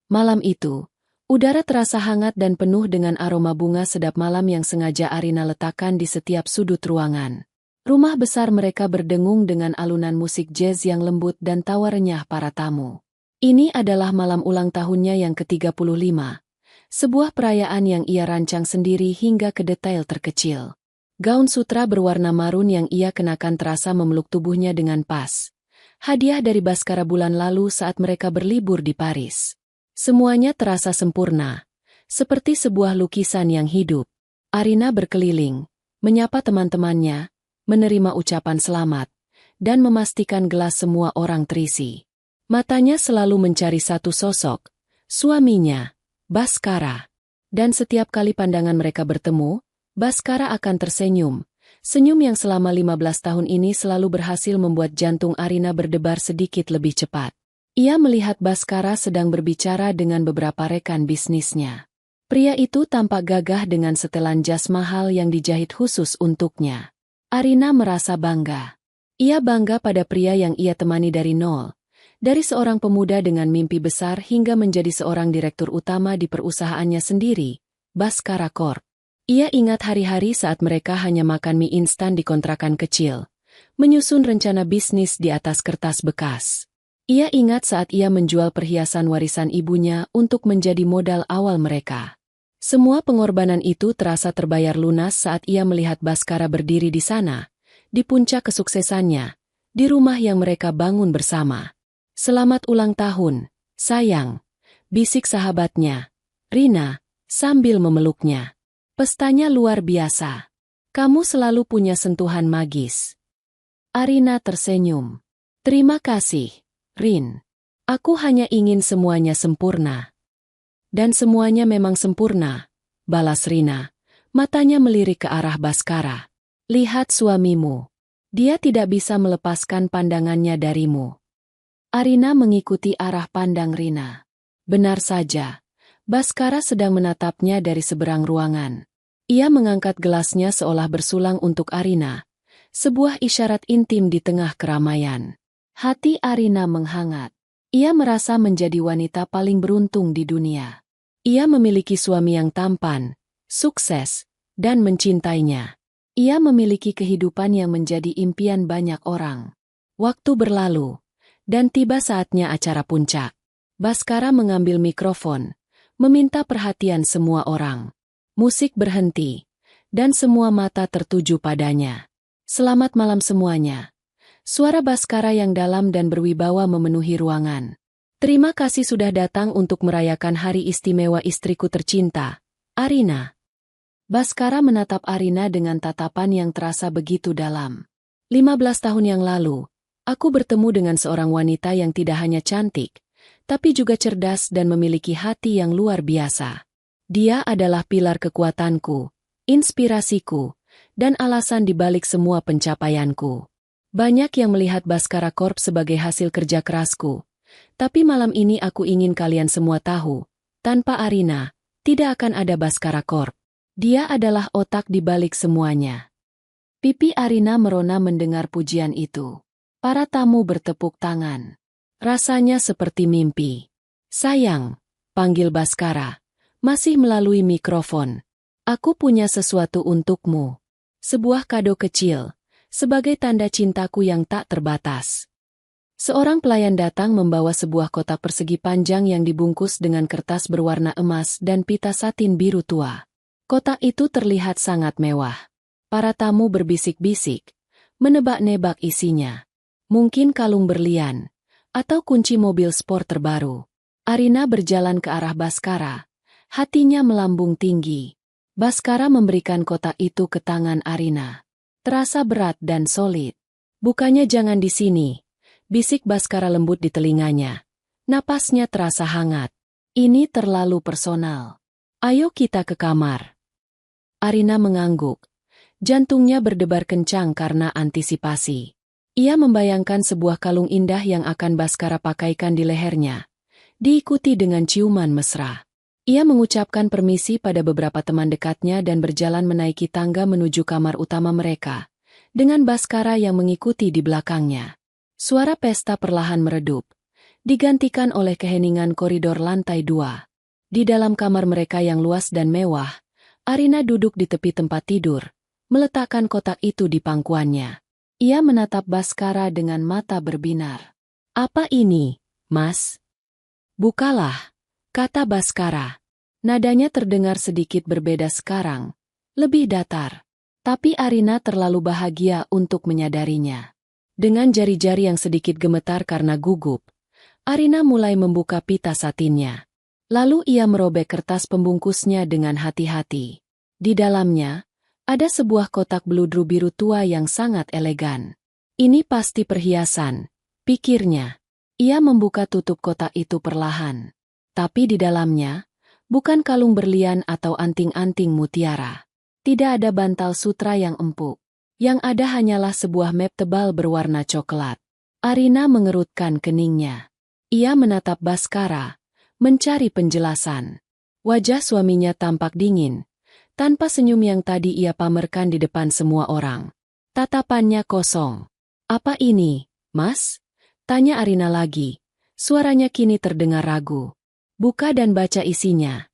Malam itu, udara terasa hangat dan penuh dengan aroma bunga sedap malam yang sengaja Arina letakkan di setiap sudut ruangan. Rumah besar mereka berdengung dengan alunan musik jazz yang lembut dan tawa renyah para tamu. Ini adalah malam ulang tahunnya yang ke-35. Sebuah perayaan yang ia rancang sendiri hingga ke detail terkecil. Gaun sutra berwarna marun yang ia kenakan terasa memeluk tubuhnya dengan pas. Hadiah dari Baskara bulan lalu saat mereka berlibur di Paris. Semuanya terasa sempurna, seperti sebuah lukisan yang hidup. Arina berkeliling, menyapa teman-temannya, menerima ucapan selamat, dan memastikan gelas semua orang terisi. Matanya selalu mencari satu sosok, suaminya, Baskara. Dan setiap kali pandangan mereka bertemu, Baskara akan tersenyum. Senyum yang selama 15 tahun ini selalu berhasil membuat jantung Arina berdebar sedikit lebih cepat. Ia melihat Baskara sedang berbicara dengan beberapa rekan bisnisnya. Pria itu tampak gagah dengan setelan jas mahal yang dijahit khusus untuknya. Arina merasa bangga. Ia bangga pada pria yang ia temani dari nol. Dari seorang pemuda dengan mimpi besar hingga menjadi seorang direktur utama di perusahaannya sendiri, Baskara Corp. Ia ingat hari-hari saat mereka hanya makan mie instan di kontrakan kecil, menyusun rencana bisnis di atas kertas bekas. Ia ingat saat ia menjual perhiasan warisan ibunya untuk menjadi modal awal mereka. Semua pengorbanan itu terasa terbayar lunas saat ia melihat Baskara berdiri di sana, di puncak kesuksesannya, di rumah yang mereka bangun bersama. Selamat ulang tahun, sayang, bisik sahabatnya, Rina, sambil memeluknya. Pestanya luar biasa. Kamu selalu punya sentuhan magis. Arina tersenyum. Terima kasih, Rin. Aku hanya ingin semuanya sempurna. Dan semuanya memang sempurna, balas Rina. Matanya melirik ke arah Baskara. Lihat suamimu. Dia tidak bisa melepaskan pandangannya darimu. Arina mengikuti arah pandang Rina. Benar saja, Baskara sedang menatapnya dari seberang ruangan. Ia mengangkat gelasnya seolah bersulang untuk Arina. Sebuah isyarat intim di tengah keramaian. Hati Arina menghangat. Ia merasa menjadi wanita paling beruntung di dunia. Ia memiliki suami yang tampan, sukses, dan mencintainya. Ia memiliki kehidupan yang menjadi impian banyak orang. Waktu berlalu. Dan tiba saatnya acara puncak. Baskara mengambil mikrofon, meminta perhatian semua orang. Musik berhenti, dan semua mata tertuju padanya. Selamat malam semuanya. Suara Baskara yang dalam dan berwibawa memenuhi ruangan. Terima kasih sudah datang untuk merayakan hari istimewa istriku tercinta, Arina. Baskara menatap Arina dengan tatapan yang terasa begitu dalam. 15 tahun yang lalu, aku bertemu dengan seorang wanita yang tidak hanya cantik, tapi juga cerdas dan memiliki hati yang luar biasa. Dia adalah pilar kekuatanku, inspirasiku, dan alasan di balik semua pencapaianku. Banyak yang melihat Baskara Corp sebagai hasil kerja kerasku, tapi malam ini aku ingin kalian semua tahu, tanpa Arina, tidak akan ada Baskara Corp. Dia adalah otak di balik semuanya. Pipi Arina merona mendengar pujian itu. Para tamu bertepuk tangan. Rasanya seperti mimpi. Sayang, panggil Baskara. Masih melalui mikrofon. Aku punya sesuatu untukmu. Sebuah kado kecil, sebagai tanda cintaku yang tak terbatas. Seorang pelayan datang membawa sebuah kotak persegi panjang yang dibungkus dengan kertas berwarna emas dan pita satin biru tua. Kotak itu terlihat sangat mewah. Para tamu berbisik-bisik, menebak-nebak isinya. Mungkin kalung berlian, atau kunci mobil sport terbaru. Arina berjalan ke arah Baskara. Hatinya melambung tinggi. Baskara memberikan kotak itu ke tangan Arina. Terasa berat dan solid. Bukannya jangan di sini, bisik Baskara lembut di telinganya. Napasnya terasa hangat. Ini terlalu personal. Ayo kita ke kamar. Arina mengangguk. Jantungnya berdebar kencang karena antisipasi. Ia membayangkan sebuah kalung indah yang akan Baskara pakaikan di lehernya, diikuti dengan ciuman mesra. Ia mengucapkan permisi pada beberapa teman dekatnya dan berjalan menaiki tangga menuju kamar utama mereka, dengan Baskara yang mengikuti di belakangnya. Suara pesta perlahan meredup, digantikan oleh keheningan koridor lantai 2. Di dalam kamar mereka yang luas dan mewah, Arina duduk di tepi tempat tidur, meletakkan kotak itu di pangkuannya. Ia menatap Baskara dengan mata berbinar. "Apa ini, Mas?" "Bukalah," kata Baskara. Nadanya terdengar sedikit berbeda sekarang, lebih datar. Tapi Arina terlalu bahagia untuk menyadarinya. Dengan jari-jari yang sedikit gemetar karena gugup, Arina mulai membuka pita satinnya. Lalu ia merobek kertas pembungkusnya dengan hati-hati. Di dalamnya, ada sebuah kotak beludru biru tua yang sangat elegan. "Ini pasti perhiasan," pikirnya. Ia membuka tutup kotak itu perlahan. Tapi di dalamnya, bukan kalung berlian atau anting-anting mutiara. Tidak ada bantal sutra yang empuk. Yang ada hanyalah sebuah map tebal berwarna coklat. Arina mengerutkan keningnya. Ia menatap Baskara, mencari penjelasan. Wajah suaminya tampak dingin, tanpa senyum yang tadi ia pamerkan di depan semua orang. Tatapannya kosong. "Apa ini, Mas?" tanya Arina lagi. Suaranya kini terdengar ragu. "Buka dan baca isinya,"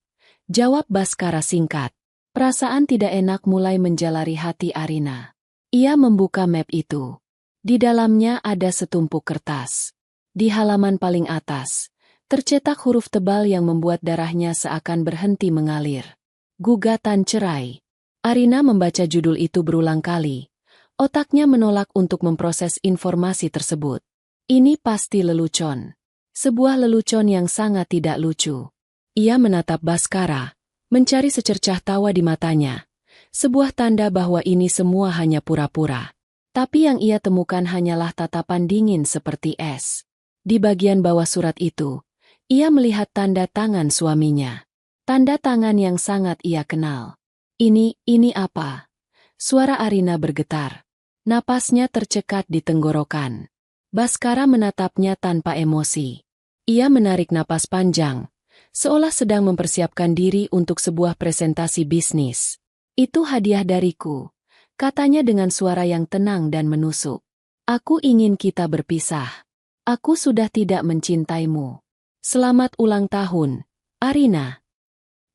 jawab Baskara singkat. Perasaan tidak enak mulai menjalari hati Arina. Ia membuka map itu. Di dalamnya ada setumpuk kertas. Di halaman paling atas, tercetak huruf tebal yang membuat darahnya seakan berhenti mengalir. "Gugatan cerai." Arina membaca judul itu berulang kali. Otaknya menolak untuk memproses informasi tersebut. Ini pasti lelucon. Sebuah lelucon yang sangat tidak lucu. Ia menatap Baskara, mencari secercah tawa di matanya. Sebuah tanda bahwa ini semua hanya pura-pura. Tapi yang ia temukan hanyalah tatapan dingin seperti es. Di bagian bawah surat itu, ia melihat tanda tangan suaminya. Tanda tangan yang sangat ia kenal. Ini apa?" Suara Arina bergetar. Napasnya tercekat di tenggorokan. Baskara menatapnya tanpa emosi. Ia menarik napas panjang, seolah sedang mempersiapkan diri untuk sebuah presentasi bisnis. "Itu hadiah dariku," katanya dengan suara yang tenang dan menusuk. "Aku ingin kita berpisah. Aku sudah tidak mencintaimu. Selamat ulang tahun, Arina."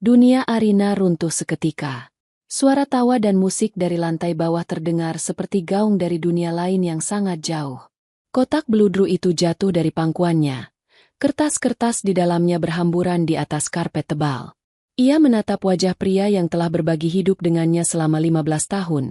Dunia Arina runtuh seketika. Suara tawa dan musik dari lantai bawah terdengar seperti gaung dari dunia lain yang sangat jauh. Kotak beludru itu jatuh dari pangkuannya. Kertas-kertas di dalamnya berhamburan di atas karpet tebal. Ia menatap wajah pria yang telah berbagi hidup dengannya selama 15 tahun.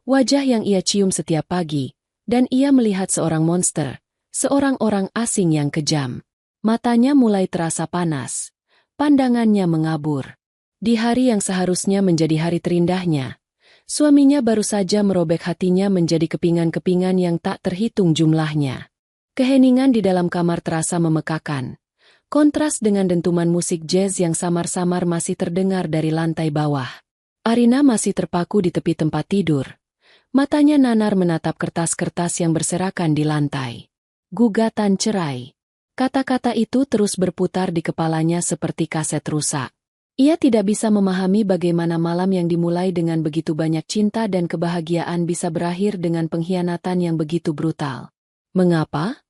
Wajah yang ia cium setiap pagi, dan ia melihat seorang monster, seorang orang asing yang kejam. Matanya mulai terasa panas. Pandangannya mengabur. Di hari yang seharusnya menjadi hari terindahnya, suaminya baru saja merobek hatinya menjadi kepingan-kepingan yang tak terhitung jumlahnya. Keheningan di dalam kamar terasa memekakan. Kontras dengan dentuman musik jazz yang samar-samar masih terdengar dari lantai bawah. Arina masih terpaku di tepi tempat tidur. Matanya nanar menatap kertas-kertas yang berserakan di lantai. "Gugatan cerai." Kata-kata itu terus berputar di kepalanya seperti kaset rusak. Ia tidak bisa memahami bagaimana malam yang dimulai dengan begitu banyak cinta dan kebahagiaan bisa berakhir dengan pengkhianatan yang begitu brutal. Mengapa?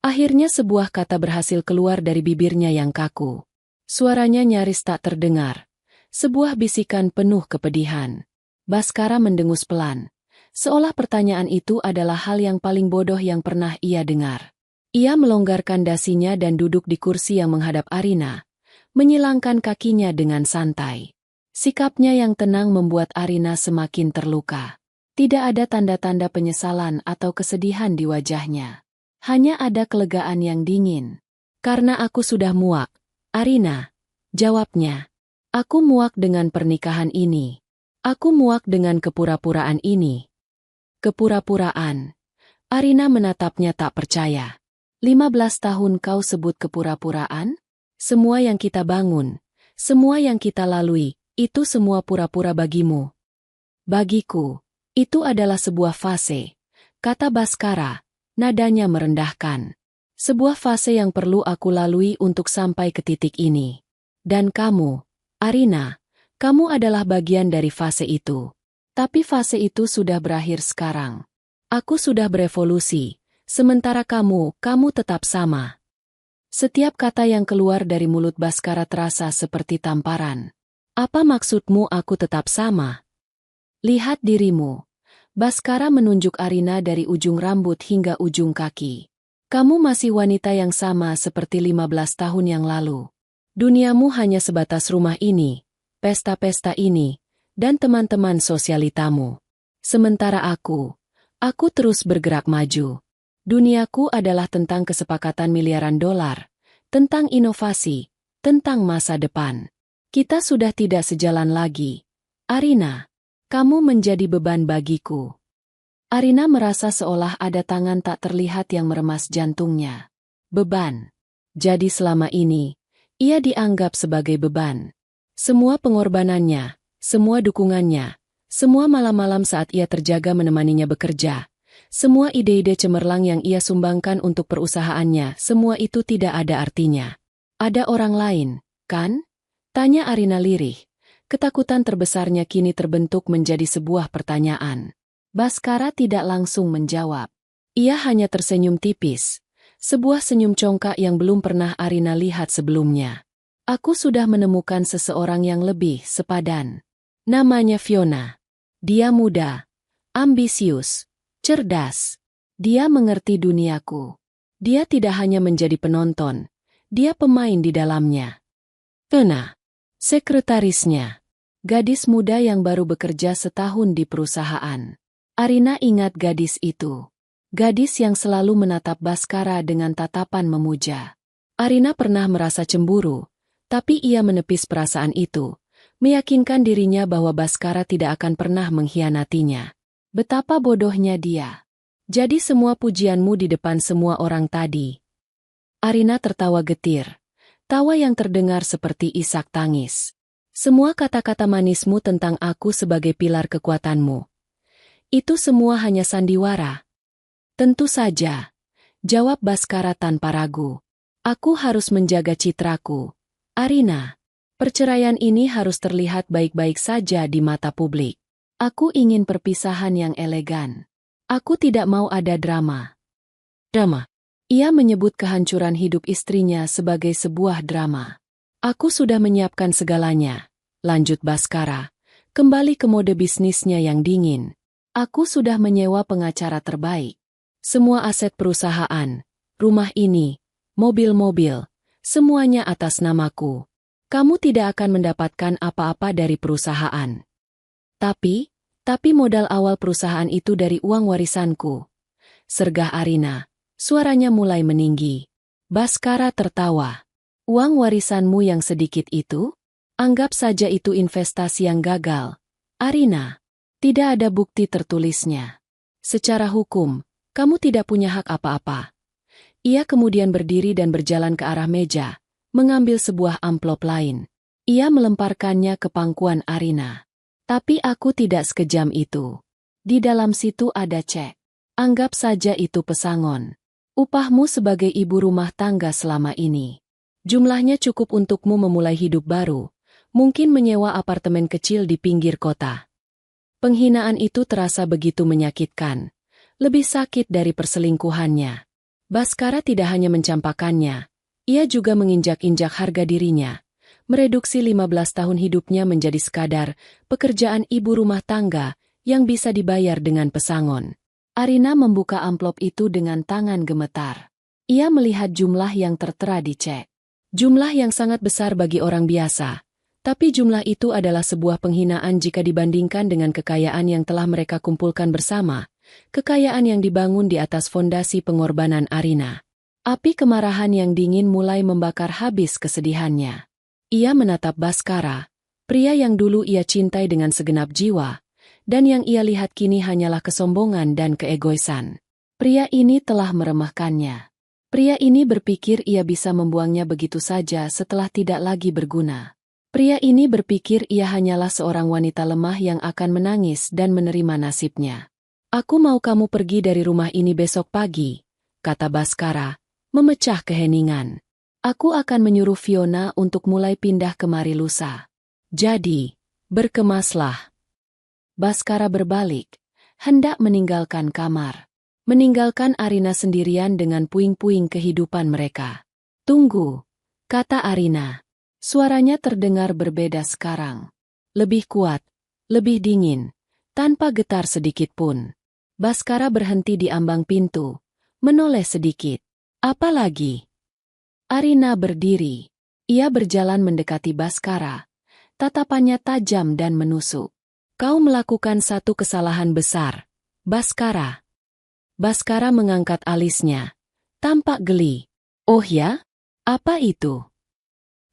Akhirnya sebuah kata berhasil keluar dari bibirnya yang kaku. Suaranya nyaris tak terdengar. Sebuah bisikan penuh kepedihan. Baskara mendengus pelan. Seolah pertanyaan itu adalah hal yang paling bodoh yang pernah ia dengar. Ia melonggarkan dasinya dan duduk di kursi yang menghadap Arina, menyilangkan kakinya dengan santai. Sikapnya yang tenang membuat Arina semakin terluka. Tidak ada tanda-tanda penyesalan atau kesedihan di wajahnya. Hanya ada kelegaan yang dingin. "Karena aku sudah muak, Arina," jawabnya. "Aku muak dengan pernikahan ini. Aku muak dengan kepura-puraan ini." "Kepura-puraan?" Arina menatapnya tak percaya. 15 tahun kau sebut kepura-puraan? Semua yang kita bangun, semua yang kita lalui, itu semua pura-pura bagimu. "Bagiku, itu adalah sebuah fase," kata Baskara, nadanya merendahkan. "Sebuah fase yang perlu aku lalui untuk sampai ke titik ini. Dan kamu, Arina, kamu adalah bagian dari fase itu. Tapi fase itu sudah berakhir sekarang. Aku sudah berevolusi. Sementara kamu tetap sama." Setiap kata yang keluar dari mulut Baskara terasa seperti tamparan. Apa maksudmu aku tetap sama? Lihat dirimu. Baskara menunjuk Arina dari ujung rambut hingga ujung kaki. Kamu masih wanita yang sama seperti 15 tahun yang lalu. Duniamu hanya sebatas rumah ini, pesta-pesta ini, dan teman-teman sosialitamu. Sementara aku terus bergerak maju. Duniaku adalah tentang kesepakatan miliaran dolar, tentang inovasi, tentang masa depan. Kita sudah tidak sejalan lagi. Arina, kamu menjadi beban bagiku. Arina merasa seolah ada tangan tak terlihat yang meremas jantungnya. Beban. Jadi selama ini, ia dianggap sebagai beban. Semua pengorbanannya, semua dukungannya, semua malam-malam saat ia terjaga menemaninya bekerja, semua ide-ide cemerlang yang ia sumbangkan untuk perusahaannya, semua itu tidak ada artinya. Ada orang lain, kan? Tanya Arina lirih. Ketakutan terbesarnya kini terbentuk menjadi sebuah pertanyaan. Baskara tidak langsung menjawab. Ia hanya tersenyum tipis. Sebuah senyum congkak yang belum pernah Arina lihat sebelumnya. Aku sudah menemukan seseorang yang lebih sepadan. Namanya Fiona. Dia muda, ambisius, cerdas. Dia mengerti duniaku. Dia tidak hanya menjadi penonton, dia pemain di dalamnya. Fiona, sekretarisnya. Gadis muda yang baru bekerja setahun di perusahaan. Arina ingat gadis itu. Gadis yang selalu menatap Baskara dengan tatapan memuja. Arina pernah merasa cemburu, tapi ia menepis perasaan itu, meyakinkan dirinya bahwa Baskara tidak akan pernah mengkhianatinya. Betapa bodohnya dia. Jadi semua pujianmu di depan semua orang tadi. Arina tertawa getir. Tawa yang terdengar seperti isak tangis. Semua kata-kata manismu tentang aku sebagai pilar kekuatanmu. Itu semua hanya sandiwara. Tentu saja. Jawab Baskara tanpa ragu. Aku harus menjaga citraku. Arina, perceraian ini harus terlihat baik-baik saja di mata publik. Aku ingin perpisahan yang elegan. Aku tidak mau ada drama. Drama. Ia menyebut kehancuran hidup istrinya sebagai sebuah drama. Aku sudah menyiapkan segalanya, lanjut Baskara, kembali ke mode bisnisnya yang dingin. Aku sudah menyewa pengacara terbaik. Semua aset perusahaan, rumah ini, mobil-mobil, semuanya atas namaku. Kamu tidak akan mendapatkan apa-apa dari perusahaan. Tapi modal awal perusahaan itu dari uang warisanku. Sergah Arina, suaranya mulai meninggi. Baskara tertawa. Uang warisanmu yang sedikit itu? Anggap saja itu investasi yang gagal. Arina, tidak ada bukti tertulisnya. Secara hukum, kamu tidak punya hak apa-apa. Ia kemudian berdiri dan berjalan ke arah meja, mengambil sebuah amplop lain. Ia melemparkannya ke pangkuan Arina. Tapi aku tidak sekejam itu. Di dalam situ ada cek. Anggap saja itu pesangon. Upahmu sebagai ibu rumah tangga selama ini. Jumlahnya cukup untukmu memulai hidup baru, mungkin menyewa apartemen kecil di pinggir kota. Penghinaan itu terasa begitu menyakitkan. Lebih sakit dari perselingkuhannya. Baskara tidak hanya mencampakkannya, ia juga menginjak-injak harga dirinya. Mereduksi 15 tahun hidupnya menjadi sekadar pekerjaan ibu rumah tangga yang bisa dibayar dengan pesangon. Arina membuka amplop itu dengan tangan gemetar. Ia melihat jumlah yang tertera di cek. Jumlah yang sangat besar bagi orang biasa. Tapi jumlah itu adalah sebuah penghinaan jika dibandingkan dengan kekayaan yang telah mereka kumpulkan bersama. Kekayaan yang dibangun di atas fondasi pengorbanan Arina. Api kemarahan yang dingin mulai membakar habis kesedihannya. Ia menatap Baskara, pria yang dulu ia cintai dengan segenap jiwa. Dan yang ia lihat kini hanyalah kesombongan dan keegoisan. Pria ini telah meremehkannya. Pria ini berpikir ia bisa membuangnya begitu saja setelah tidak lagi berguna. Pria ini berpikir ia hanyalah seorang wanita lemah yang akan menangis dan menerima nasibnya. Aku mau kamu pergi dari rumah ini besok pagi, kata Baskara, memecah keheningan. Aku akan menyuruh Fiona untuk mulai pindah kemari lusa. Jadi, berkemaslah. Baskara berbalik, hendak meninggalkan kamar. Meninggalkan Arina sendirian dengan puing-puing kehidupan mereka. Tunggu, kata Arina. Suaranya terdengar berbeda sekarang. Lebih kuat, lebih dingin, tanpa getar sedikit pun. Baskara berhenti di ambang pintu, menoleh sedikit. Apa lagi? Arina berdiri. Ia berjalan mendekati Baskara. Tatapannya tajam dan menusuk. Kau melakukan satu kesalahan besar, Baskara. Baskara mengangkat alisnya. Tampak geli. Oh ya? Apa itu?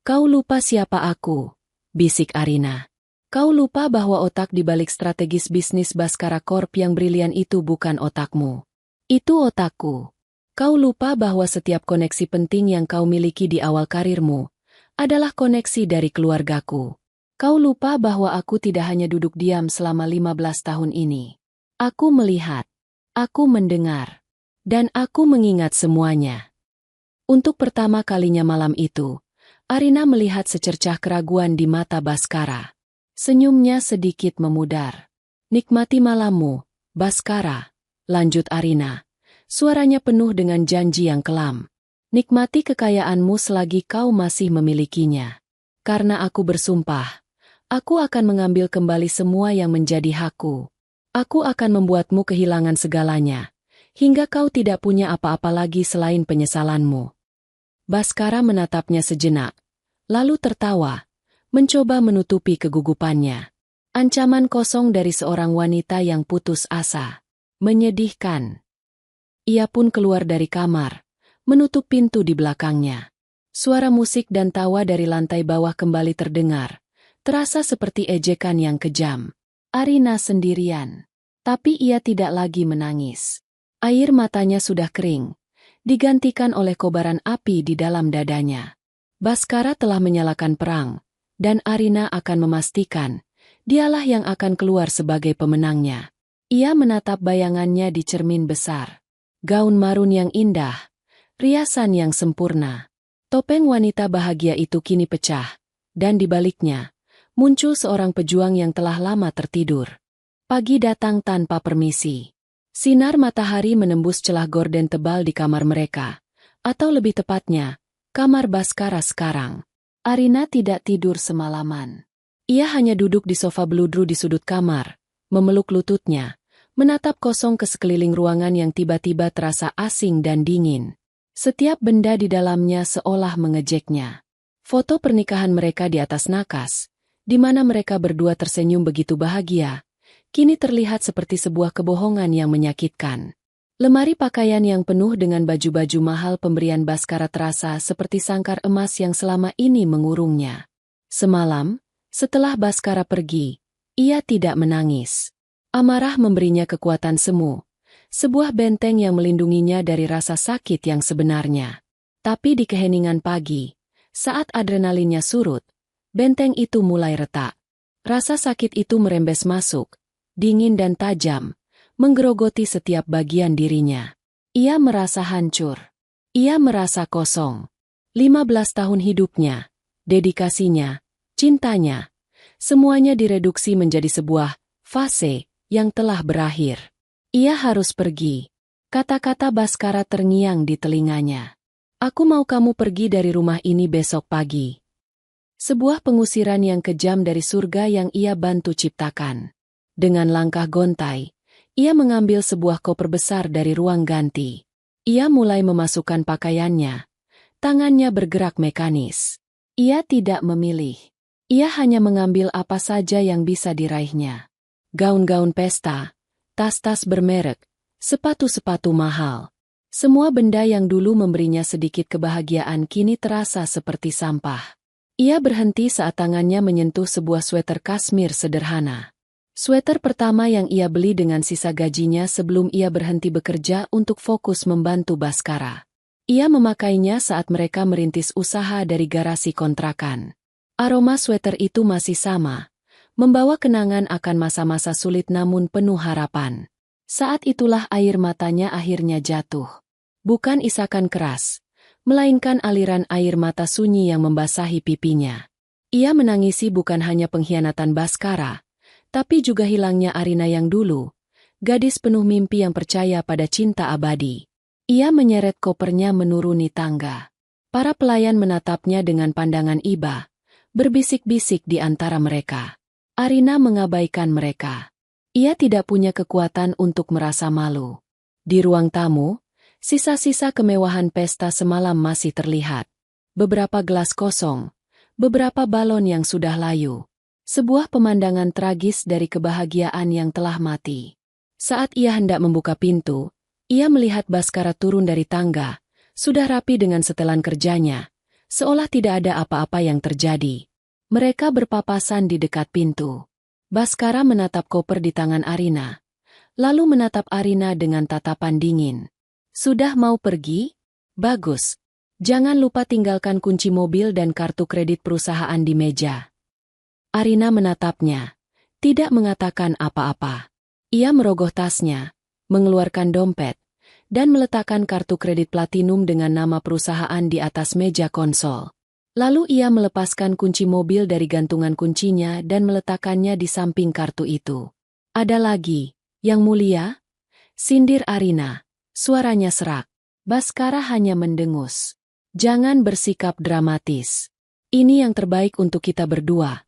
Kau lupa siapa aku, bisik Arina. Kau lupa bahwa otak di balik strategis bisnis Baskara Corp yang brilian itu bukan otakmu. Itu otakku. Kau lupa bahwa setiap koneksi penting yang kau miliki di awal karirmu adalah koneksi dari keluargaku. Kau lupa bahwa aku tidak hanya duduk diam selama 15 tahun ini. Aku melihat, aku mendengar, dan aku mengingat semuanya. Untuk pertama kalinya malam itu, Arina melihat secercah keraguan di mata Baskara. Senyumnya sedikit memudar. Nikmati malammu, Baskara, lanjut Arina. Suaranya penuh dengan janji yang kelam. Nikmati kekayaanmu selagi kau masih memilikinya. Karena aku bersumpah, aku akan mengambil kembali semua yang menjadi hakku. Aku akan membuatmu kehilangan segalanya, hingga kau tidak punya apa-apa lagi selain penyesalanmu. Baskara menatapnya sejenak, lalu tertawa, mencoba menutupi kegugupannya. Ancaman kosong dari seorang wanita yang putus asa. Menyedihkan. Ia pun keluar dari kamar, menutup pintu di belakangnya. Suara musik dan tawa dari lantai bawah kembali terdengar, terasa seperti ejekan yang kejam. Arina sendirian. Tapi ia tidak lagi menangis. Air matanya sudah kering, digantikan oleh kobaran api di dalam dadanya. Baskara telah menyalakan perang, dan Arina akan memastikan, dialah yang akan keluar sebagai pemenangnya. Ia menatap bayangannya di cermin besar. Gaun marun yang indah, riasan yang sempurna. Topeng wanita bahagia itu kini pecah, dan di baliknya, muncul seorang pejuang yang telah lama tertidur. Pagi datang tanpa permisi. Sinar matahari menembus celah gorden tebal di kamar mereka. Atau lebih tepatnya, kamar Baskara sekarang. Arina tidak tidur semalaman. Ia hanya duduk di sofa beludru di sudut kamar, memeluk lututnya, menatap kosong ke sekeliling ruangan yang tiba-tiba terasa asing dan dingin. Setiap benda di dalamnya seolah mengejeknya. Foto pernikahan mereka di atas nakas, di mana mereka berdua tersenyum begitu bahagia, kini terlihat seperti sebuah kebohongan yang menyakitkan. Lemari pakaian yang penuh dengan baju-baju mahal pemberian Baskara terasa seperti sangkar emas yang selama ini mengurungnya. Semalam, setelah Baskara pergi, ia tidak menangis. Amarah memberinya kekuatan semu, sebuah benteng yang melindunginya dari rasa sakit yang sebenarnya. Tapi di keheningan pagi, saat adrenalinnya surut, benteng itu mulai retak. Rasa sakit itu merembes masuk, dingin dan tajam, menggerogoti setiap bagian dirinya. Ia merasa hancur. Ia merasa kosong. 15 tahun hidupnya, dedikasinya, cintanya, semuanya direduksi menjadi sebuah fase yang telah berakhir. Ia harus pergi. Kata-kata Baskara terngiang di telinganya. Aku mau kamu pergi dari rumah ini besok pagi. Sebuah pengusiran yang kejam dari surga yang ia bantu ciptakan. Dengan langkah gontai, ia mengambil sebuah koper besar dari ruang ganti. Ia mulai memasukkan pakaiannya. Tangannya bergerak mekanis. Ia tidak memilih. Ia hanya mengambil apa saja yang bisa diraihnya. Gaun-gaun pesta, tas-tas bermerek, sepatu-sepatu mahal. Semua benda yang dulu memberinya sedikit kebahagiaan kini terasa seperti sampah. Ia berhenti saat tangannya menyentuh sebuah sweter kasmir sederhana. Sweter pertama yang ia beli dengan sisa gajinya sebelum ia berhenti bekerja untuk fokus membantu Baskara. Ia memakainya saat mereka merintis usaha dari garasi kontrakan. Aroma sweter itu masih sama, membawa kenangan akan masa-masa sulit namun penuh harapan. Saat itulah air matanya akhirnya jatuh. Bukan isakan keras, melainkan aliran air mata sunyi yang membasahi pipinya. Ia menangisi bukan hanya pengkhianatan Baskara, tapi juga hilangnya Arina yang dulu, gadis penuh mimpi yang percaya pada cinta abadi. Ia menyeret kopernya menuruni tangga. Para pelayan menatapnya dengan pandangan iba, berbisik-bisik di antara mereka. Arina mengabaikan mereka. Ia tidak punya kekuatan untuk merasa malu. Di ruang tamu, sisa-sisa kemewahan pesta semalam masih terlihat. Beberapa gelas kosong, beberapa balon yang sudah layu. Sebuah pemandangan tragis dari kebahagiaan yang telah mati. Saat ia hendak membuka pintu, ia melihat Baskara turun dari tangga, sudah rapi dengan setelan kerjanya, seolah tidak ada apa-apa yang terjadi. Mereka berpapasan di dekat pintu. Baskara menatap koper di tangan Arina, lalu menatap Arina dengan tatapan dingin. Sudah mau pergi? Bagus. Jangan lupa tinggalkan kunci mobil dan kartu kredit perusahaan di meja. Arina menatapnya, tidak mengatakan apa-apa. Ia merogoh tasnya, mengeluarkan dompet, dan meletakkan kartu kredit platinum dengan nama perusahaan di atas meja konsol. Lalu ia melepaskan kunci mobil dari gantungan kuncinya dan meletakkannya di samping kartu itu. Ada lagi, Yang Mulia? Sindir Arina. Suaranya serak. Baskara hanya mendengus. Jangan bersikap dramatis. Ini yang terbaik untuk kita berdua.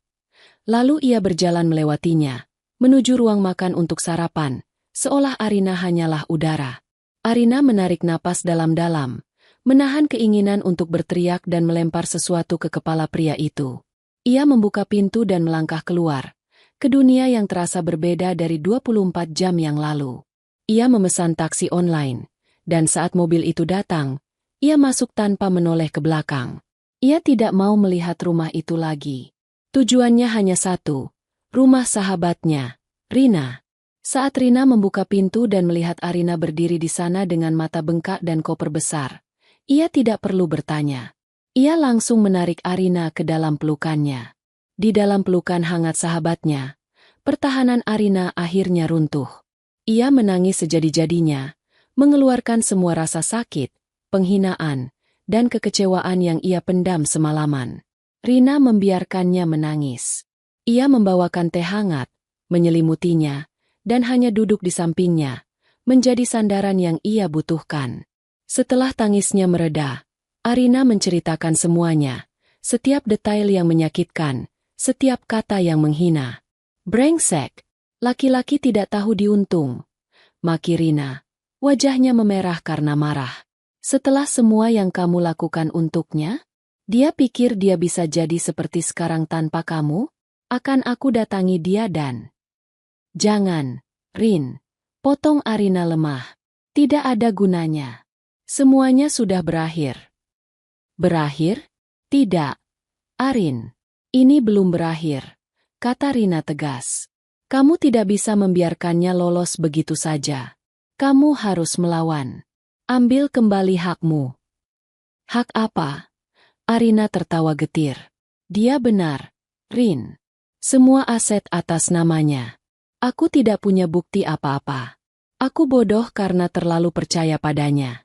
Lalu ia berjalan melewatinya, menuju ruang makan untuk sarapan, seolah Arina hanyalah udara. Arina menarik napas dalam-dalam, menahan keinginan untuk berteriak dan melempar sesuatu ke kepala pria itu. Ia membuka pintu dan melangkah keluar, ke dunia yang terasa berbeda dari 24 jam yang lalu. Ia memesan taksi online, dan saat mobil itu datang, ia masuk tanpa menoleh ke belakang. Ia tidak mau melihat rumah itu lagi. Tujuannya hanya satu, rumah sahabatnya, Rina. Saat Rina membuka pintu dan melihat Arina berdiri di sana dengan mata bengkak dan koper besar, ia tidak perlu bertanya. Ia langsung menarik Arina ke dalam pelukannya. Di dalam pelukan hangat sahabatnya, pertahanan Arina akhirnya runtuh. Ia menangis sejadi-jadinya, mengeluarkan semua rasa sakit, penghinaan, dan kekecewaan yang ia pendam semalaman. Rina membiarkannya menangis. Ia membawakan teh hangat, menyelimutinya, dan hanya duduk di sampingnya, menjadi sandaran yang ia butuhkan. Setelah tangisnya mereda, Arina menceritakan semuanya, setiap detail yang menyakitkan, setiap kata yang menghina. Brengsek, laki-laki tidak tahu diuntung. Maki Rina, wajahnya memerah karena marah. Setelah semua yang kamu lakukan untuknya, dia pikir dia bisa jadi seperti sekarang tanpa kamu? Akan aku datangi dia dan... Jangan, Rin. Potong Arina lemah. Tidak ada gunanya. Semuanya sudah berakhir. Berakhir? Tidak. Arin. Ini belum berakhir, kata Rina tegas. Kamu tidak bisa membiarkannya lolos begitu saja. Kamu harus melawan. Ambil kembali hakmu. Hak apa? Arina tertawa getir. Dia benar, Rin. Semua aset atas namanya. Aku tidak punya bukti apa-apa. Aku bodoh karena terlalu percaya padanya.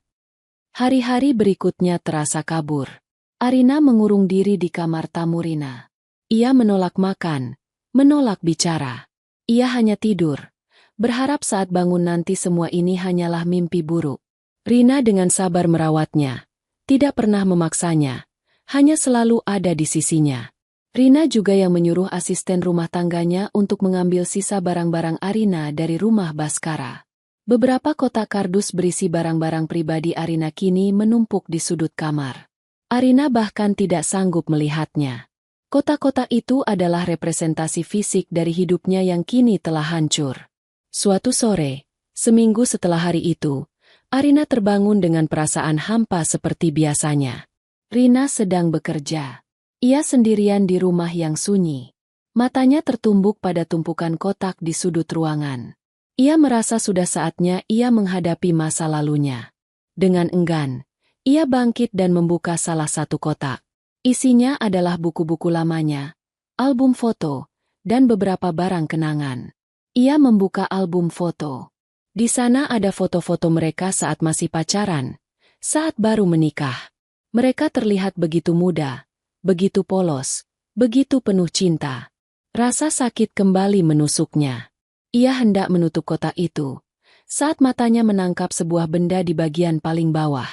Hari-hari berikutnya terasa kabur. Arina mengurung diri di kamar tamu Rina. Ia menolak makan, menolak bicara. Ia hanya tidur, berharap saat bangun nanti semua ini hanyalah mimpi buruk. Rina dengan sabar merawatnya, tidak pernah memaksanya, hanya selalu ada di sisinya. Rina juga yang menyuruh asisten rumah tangganya untuk mengambil sisa barang-barang Arina dari rumah Baskara. Beberapa kotak kardus berisi barang-barang pribadi Arina kini menumpuk di sudut kamar. Arina bahkan tidak sanggup melihatnya. Kotak-kotak itu adalah representasi fisik dari hidupnya yang kini telah hancur. Suatu sore, seminggu setelah hari itu, Arina terbangun dengan perasaan hampa seperti biasanya. Rina sedang bekerja. Ia sendirian di rumah yang sunyi. Matanya tertumbuk pada tumpukan kotak di sudut ruangan. Ia merasa sudah saatnya ia menghadapi masa lalunya. Dengan enggan, ia bangkit dan membuka salah satu kotak. Isinya adalah buku-buku lamanya, album foto, dan beberapa barang kenangan. Ia membuka album foto. Di sana ada foto-foto mereka saat masih pacaran, saat baru menikah. Mereka terlihat begitu muda, begitu polos, begitu penuh cinta. Rasa sakit kembali menusuknya. Ia hendak menutup kotak itu, saat matanya menangkap sebuah benda di bagian paling bawah.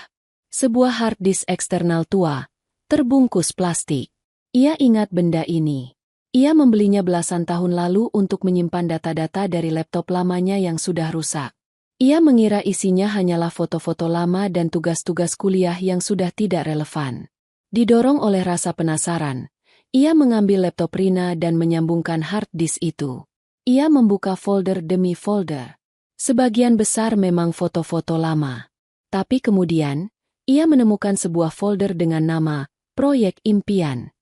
Sebuah hard disk eksternal tua, terbungkus plastik. Ia ingat benda ini. Ia membelinya belasan tahun lalu untuk menyimpan data-data dari laptop lamanya yang sudah rusak. Ia mengira isinya hanyalah foto-foto lama dan tugas-tugas kuliah yang sudah tidak relevan. Didorong oleh rasa penasaran, ia mengambil laptop Rina dan menyambungkan hard disk itu. Ia membuka folder demi folder. Sebagian besar memang foto-foto lama. Tapi kemudian, ia menemukan sebuah folder dengan nama Proyek Impian.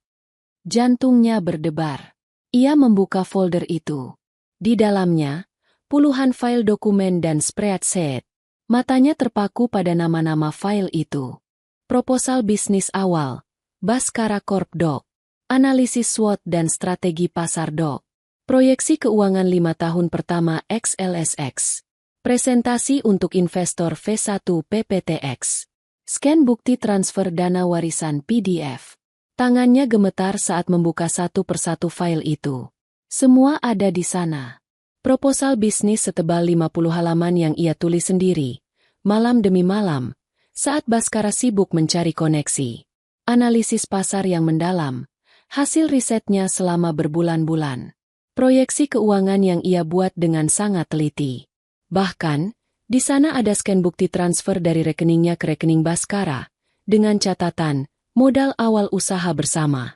Jantungnya berdebar. Ia membuka folder itu. Di dalamnya, puluhan file dokumen dan spreadsheet. Matanya terpaku pada nama-nama file itu. Proposal bisnis awal, Baskara Corp Doc. Analisis SWOT dan strategi pasar Doc. Proyeksi keuangan 5 tahun pertama XLSX. Presentasi untuk investor V1 PPTX. Scan bukti transfer dana warisan PDF. Tangannya gemetar saat membuka satu persatu file itu. Semua ada di sana. Proposal bisnis setebal 50 halaman yang ia tulis sendiri, malam demi malam, saat Baskara sibuk mencari koneksi. Analisis pasar yang mendalam, hasil risetnya selama berbulan-bulan. Proyeksi keuangan yang ia buat dengan sangat teliti. Bahkan, di sana ada scan bukti transfer dari rekeningnya ke rekening Baskara, dengan catatan, modal awal usaha bersama.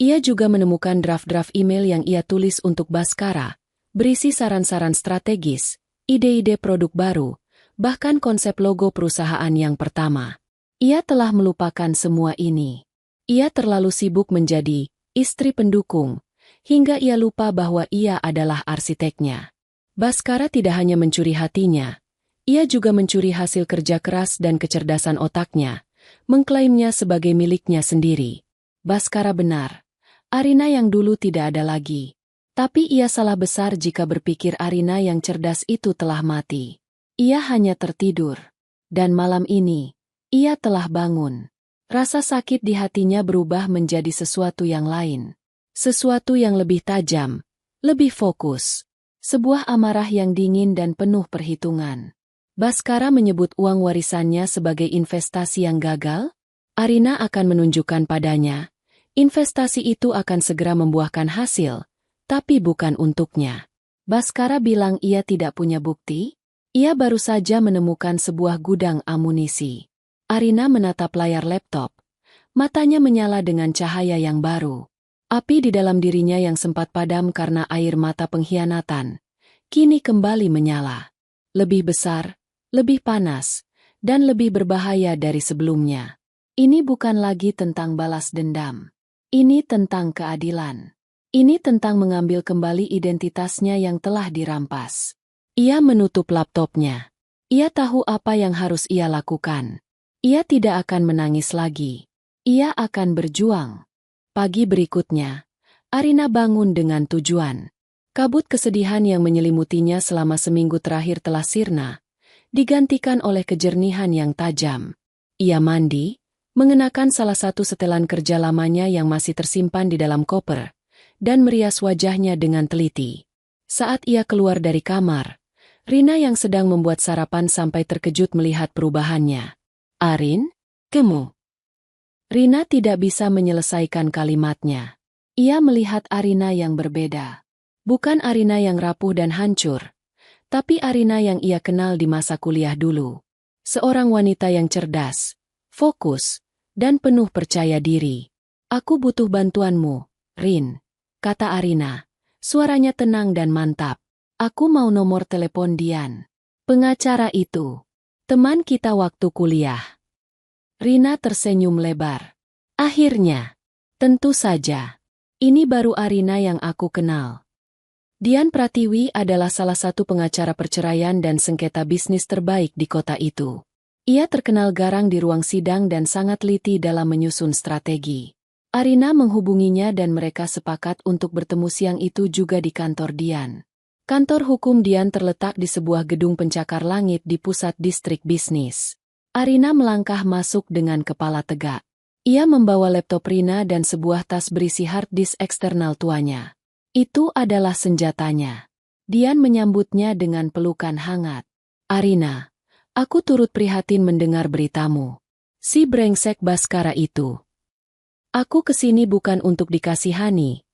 Ia juga menemukan draft-draft email yang ia tulis untuk Baskara, berisi saran-saran strategis, ide-ide produk baru, bahkan konsep logo perusahaan yang pertama. Ia telah melupakan semua ini. Ia terlalu sibuk menjadi istri pendukung, hingga ia lupa bahwa ia adalah arsiteknya. Baskara tidak hanya mencuri hatinya, ia juga mencuri hasil kerja keras dan kecerdasan otaknya, mengklaimnya sebagai miliknya sendiri. Baskara benar. Arina yang dulu tidak ada lagi. Tapi ia salah besar jika berpikir Arina yang cerdas itu telah mati. Ia hanya tertidur. Dan malam ini, ia telah bangun. Rasa sakit di hatinya berubah menjadi sesuatu yang lain. Sesuatu yang lebih tajam, lebih fokus. Sebuah amarah yang dingin dan penuh perhitungan. Baskara menyebut uang warisannya sebagai investasi yang gagal. Arina akan menunjukkan padanya, investasi itu akan segera membuahkan hasil, tapi bukan untuknya. Baskara bilang ia tidak punya bukti. Ia baru saja menemukan sebuah gudang amunisi. Arina menatap layar laptop. Matanya menyala dengan cahaya yang baru. Api di dalam dirinya yang sempat padam karena air mata pengkhianatan, kini kembali menyala. Lebih besar, lebih panas, dan lebih berbahaya dari sebelumnya. Ini bukan lagi tentang balas dendam. Ini tentang keadilan. Ini tentang mengambil kembali identitasnya yang telah dirampas. Ia menutup laptopnya. Ia tahu apa yang harus ia lakukan. Ia tidak akan menangis lagi. Ia akan berjuang. Pagi berikutnya, Arina bangun dengan tujuan. Kabut kesedihan yang menyelimutinya selama seminggu terakhir telah sirna, digantikan oleh kejernihan yang tajam. Ia mandi, mengenakan salah satu setelan kerja lamanya yang masih tersimpan di dalam koper, dan merias wajahnya dengan teliti. Saat ia keluar dari kamar, Rina yang sedang membuat sarapan sampai terkejut melihat perubahannya. "Arin, kamu?" Rina tidak bisa menyelesaikan kalimatnya. Ia melihat Arina yang berbeda. Bukan Arina yang rapuh dan hancur, tapi Arina yang ia kenal di masa kuliah dulu. Seorang wanita yang cerdas, fokus, dan penuh percaya diri. "Aku butuh bantuanmu, Rin," kata Arina. Suaranya tenang dan mantap. "Aku mau nomor telepon Dian, pengacara itu. Teman kita waktu kuliah." Rina tersenyum lebar. "Akhirnya. Tentu saja. Ini baru Arina yang aku kenal." Dian Pratiwi adalah salah satu pengacara perceraian dan sengketa bisnis terbaik di kota itu. Ia terkenal garang di ruang sidang dan sangat teliti dalam menyusun strategi. Arina menghubunginya dan mereka sepakat untuk bertemu siang itu juga di kantor Dian. Kantor hukum Dian terletak di sebuah gedung pencakar langit di pusat distrik bisnis. Arina melangkah masuk dengan kepala tegak. Ia membawa laptop Rina dan sebuah tas berisi hard disk eksternal tuanya. Itu adalah senjatanya. Dian menyambutnya dengan pelukan hangat. "Arina, aku turut prihatin mendengar beritamu. Si brengsek Baskara itu. Aku kesini bukan untuk dikasihani,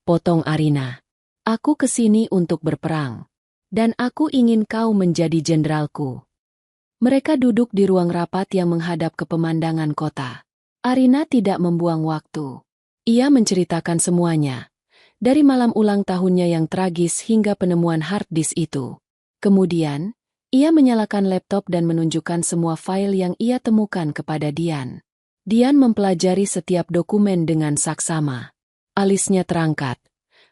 potong Arina. Aku kesini untuk berperang. Dan aku ingin kau menjadi jenderalku. Mereka duduk di ruang rapat yang menghadap ke pemandangan kota. Arina tidak membuang waktu. Ia menceritakan semuanya. Dari malam ulang tahunnya yang tragis hingga penemuan hard disk itu. Kemudian, ia menyalakan laptop dan menunjukkan semua file yang ia temukan kepada Dian. Dian mempelajari setiap dokumen dengan saksama. Alisnya terangkat.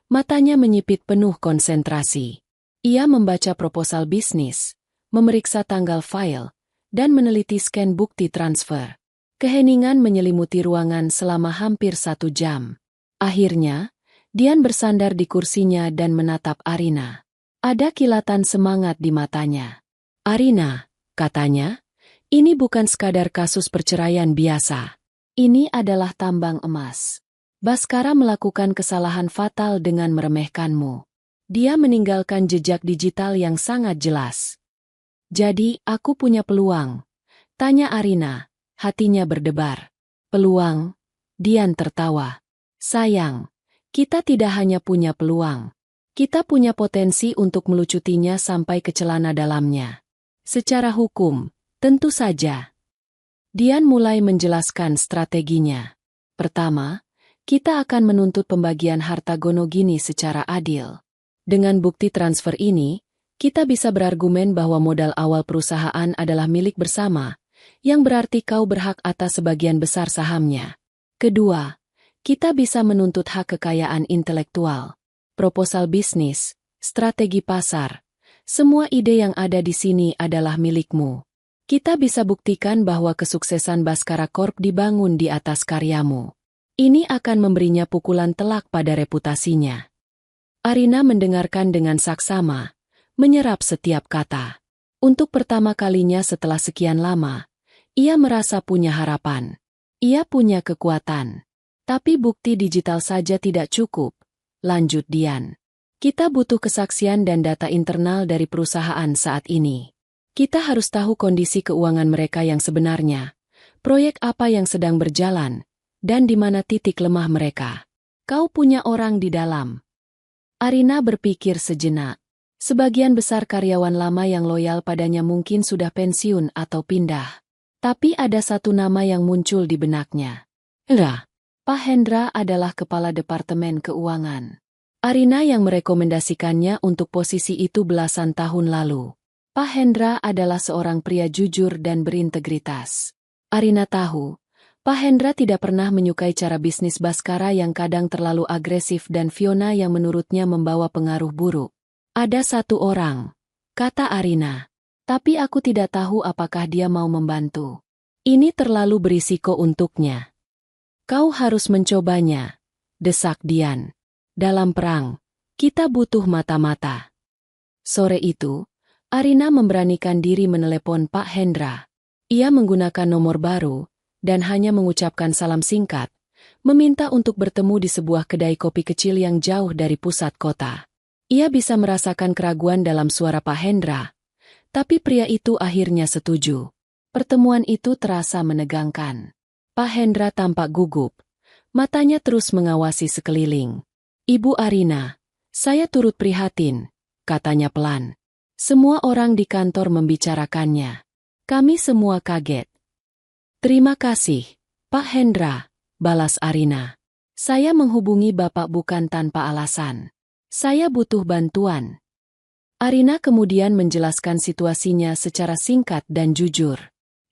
Matanya menyipit penuh konsentrasi. Ia membaca proposal bisnis, memeriksa tanggal file, dan meneliti scan bukti transfer. Keheningan menyelimuti ruangan selama hampir 1 jam. Akhirnya, Dian bersandar di kursinya dan menatap Arina. Ada kilatan semangat di matanya. Arina, katanya, ini bukan sekadar kasus perceraian biasa. Ini adalah tambang emas. Baskara melakukan kesalahan fatal dengan meremehkanmu. Dia meninggalkan jejak digital yang sangat jelas. Jadi, aku punya peluang. Tanya Arina, hatinya berdebar. Peluang? Dian tertawa. Sayang, kita tidak hanya punya peluang. Kita punya potensi untuk melucutinya sampai ke celana dalamnya. Secara hukum, tentu saja. Dian mulai menjelaskan strateginya. Pertama, kita akan menuntut pembagian harta Gonogini secara adil. Dengan bukti transfer ini, kita bisa berargumen bahwa modal awal perusahaan adalah milik bersama, yang berarti kau berhak atas sebagian besar sahamnya. Kedua, kita bisa menuntut hak kekayaan intelektual, proposal bisnis, strategi pasar. Semua ide yang ada di sini adalah milikmu. Kita bisa buktikan bahwa kesuksesan Baskara Corp dibangun di atas karyamu. Ini akan memberinya pukulan telak pada reputasinya. Arina mendengarkan dengan saksama, menyerap setiap kata. Untuk pertama kalinya setelah sekian lama, ia merasa punya harapan. Ia punya kekuatan. Tapi bukti digital saja tidak cukup, lanjut Dian. Kita butuh kesaksian dan data internal dari perusahaan saat ini. Kita harus tahu kondisi keuangan mereka yang sebenarnya, proyek apa yang sedang berjalan, dan di mana titik lemah mereka. Kau punya orang di dalam. Arina berpikir sejenak. Sebagian besar karyawan lama yang loyal padanya mungkin sudah pensiun atau pindah. Tapi ada satu nama yang muncul di benaknya. Pak Hendra adalah kepala Departemen Keuangan. Arina yang merekomendasikannya untuk posisi itu belasan tahun lalu. Pak Hendra adalah seorang pria jujur dan berintegritas. Arina tahu, Pak Hendra tidak pernah menyukai cara bisnis Baskara yang kadang terlalu agresif dan Fiona yang menurutnya membawa pengaruh buruk. Ada satu orang, kata Arina. Tapi aku tidak tahu apakah dia mau membantu. Ini terlalu berisiko untuknya. Kau harus mencobanya, desak Dian. Dalam perang, kita butuh mata-mata. Sore itu, Arina memberanikan diri menelepon Pak Hendra. Ia menggunakan nomor baru, dan hanya mengucapkan salam singkat, meminta untuk bertemu di sebuah kedai kopi kecil yang jauh dari pusat kota. Ia bisa merasakan keraguan dalam suara Pak Hendra, tapi pria itu akhirnya setuju. Pertemuan itu terasa menegangkan. Pak Hendra tampak gugup, matanya terus mengawasi sekeliling. Ibu Arina, saya turut prihatin, katanya pelan. Semua orang di kantor membicarakannya. Kami semua kaget. Terima kasih, Pak Hendra, balas Arina. Saya menghubungi Bapak bukan tanpa alasan. Saya butuh bantuan. Arina kemudian menjelaskan situasinya secara singkat dan jujur.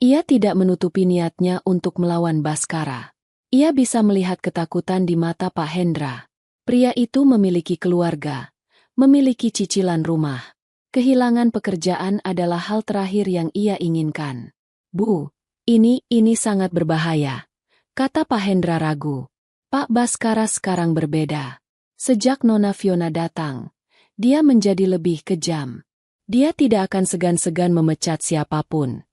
Ia tidak menutupi niatnya untuk melawan Baskara. Ia bisa melihat ketakutan di mata Pak Hendra. Pria itu memiliki keluarga, memiliki cicilan rumah. Kehilangan pekerjaan adalah hal terakhir yang ia inginkan. Bu, ini sangat berbahaya, kata Pak Hendra ragu. Pak Baskara sekarang berbeda. Sejak Nona Fiona datang, dia menjadi lebih kejam. Dia tidak akan segan-segan memecat siapapun.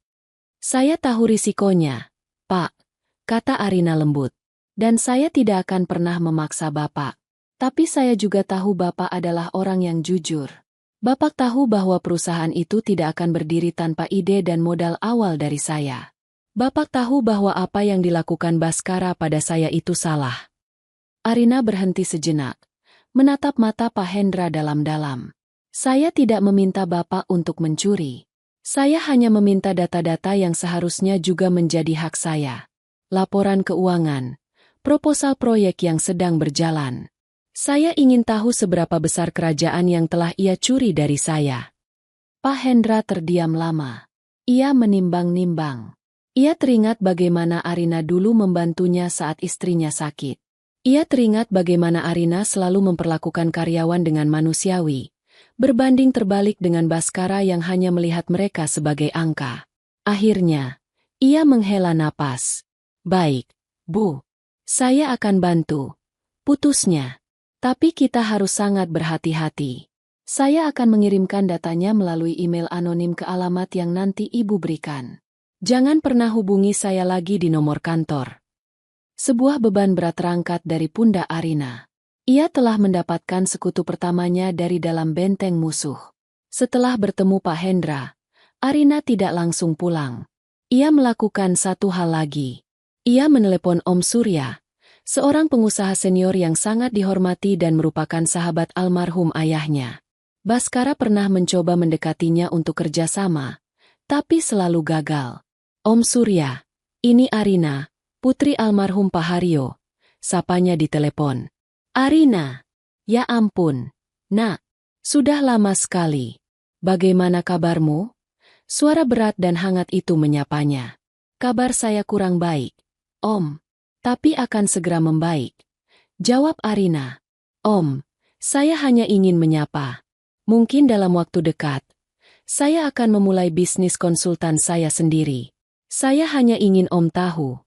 Saya tahu risikonya, Pak, kata Arina lembut. Dan saya tidak akan pernah memaksa Bapak. Tapi saya juga tahu Bapak adalah orang yang jujur. Bapak tahu bahwa perusahaan itu tidak akan berdiri tanpa ide dan modal awal dari saya. Bapak tahu bahwa apa yang dilakukan Baskara pada saya itu salah. Arina berhenti sejenak, menatap mata Pak Hendra dalam-dalam. Saya tidak meminta Bapak untuk mencuri. Saya hanya meminta data-data yang seharusnya juga menjadi hak saya. Laporan keuangan, proposal proyek yang sedang berjalan. Saya ingin tahu seberapa besar kerajaan yang telah ia curi dari saya. Pak Hendra terdiam lama. Ia menimbang-nimbang. Ia teringat bagaimana Arina dulu membantunya saat istrinya sakit. Ia teringat bagaimana Arina selalu memperlakukan karyawan dengan manusiawi, berbanding terbalik dengan Baskara yang hanya melihat mereka sebagai angka. Akhirnya, ia menghela napas. Baik, Bu. Saya akan bantu. Putusnya. Tapi kita harus sangat berhati-hati. Saya akan mengirimkan datanya melalui email anonim ke alamat yang nanti Ibu berikan. Jangan pernah hubungi saya lagi di nomor kantor. Sebuah beban berat terangkat dari pundak Arina. Ia telah mendapatkan sekutu pertamanya dari dalam benteng musuh. Setelah bertemu Pak Hendra, Arina tidak langsung pulang. Ia melakukan satu hal lagi. Ia menelepon Om Surya, seorang pengusaha senior yang sangat dihormati dan merupakan sahabat almarhum ayahnya. Baskara pernah mencoba mendekatinya untuk kerjasama, tapi selalu gagal. Om Surya, ini Arina, putri almarhum Pak Haryo, sapanya di telepon. Arina, ya ampun, nak, sudah lama sekali. Bagaimana kabarmu? Suara berat dan hangat itu menyapanya. Kabar saya kurang baik, Om, tapi akan segera membaik. Jawab Arina. Om, saya hanya ingin menyapa. Mungkin dalam waktu dekat, saya akan memulai bisnis konsultan saya sendiri. Saya hanya ingin Om tahu.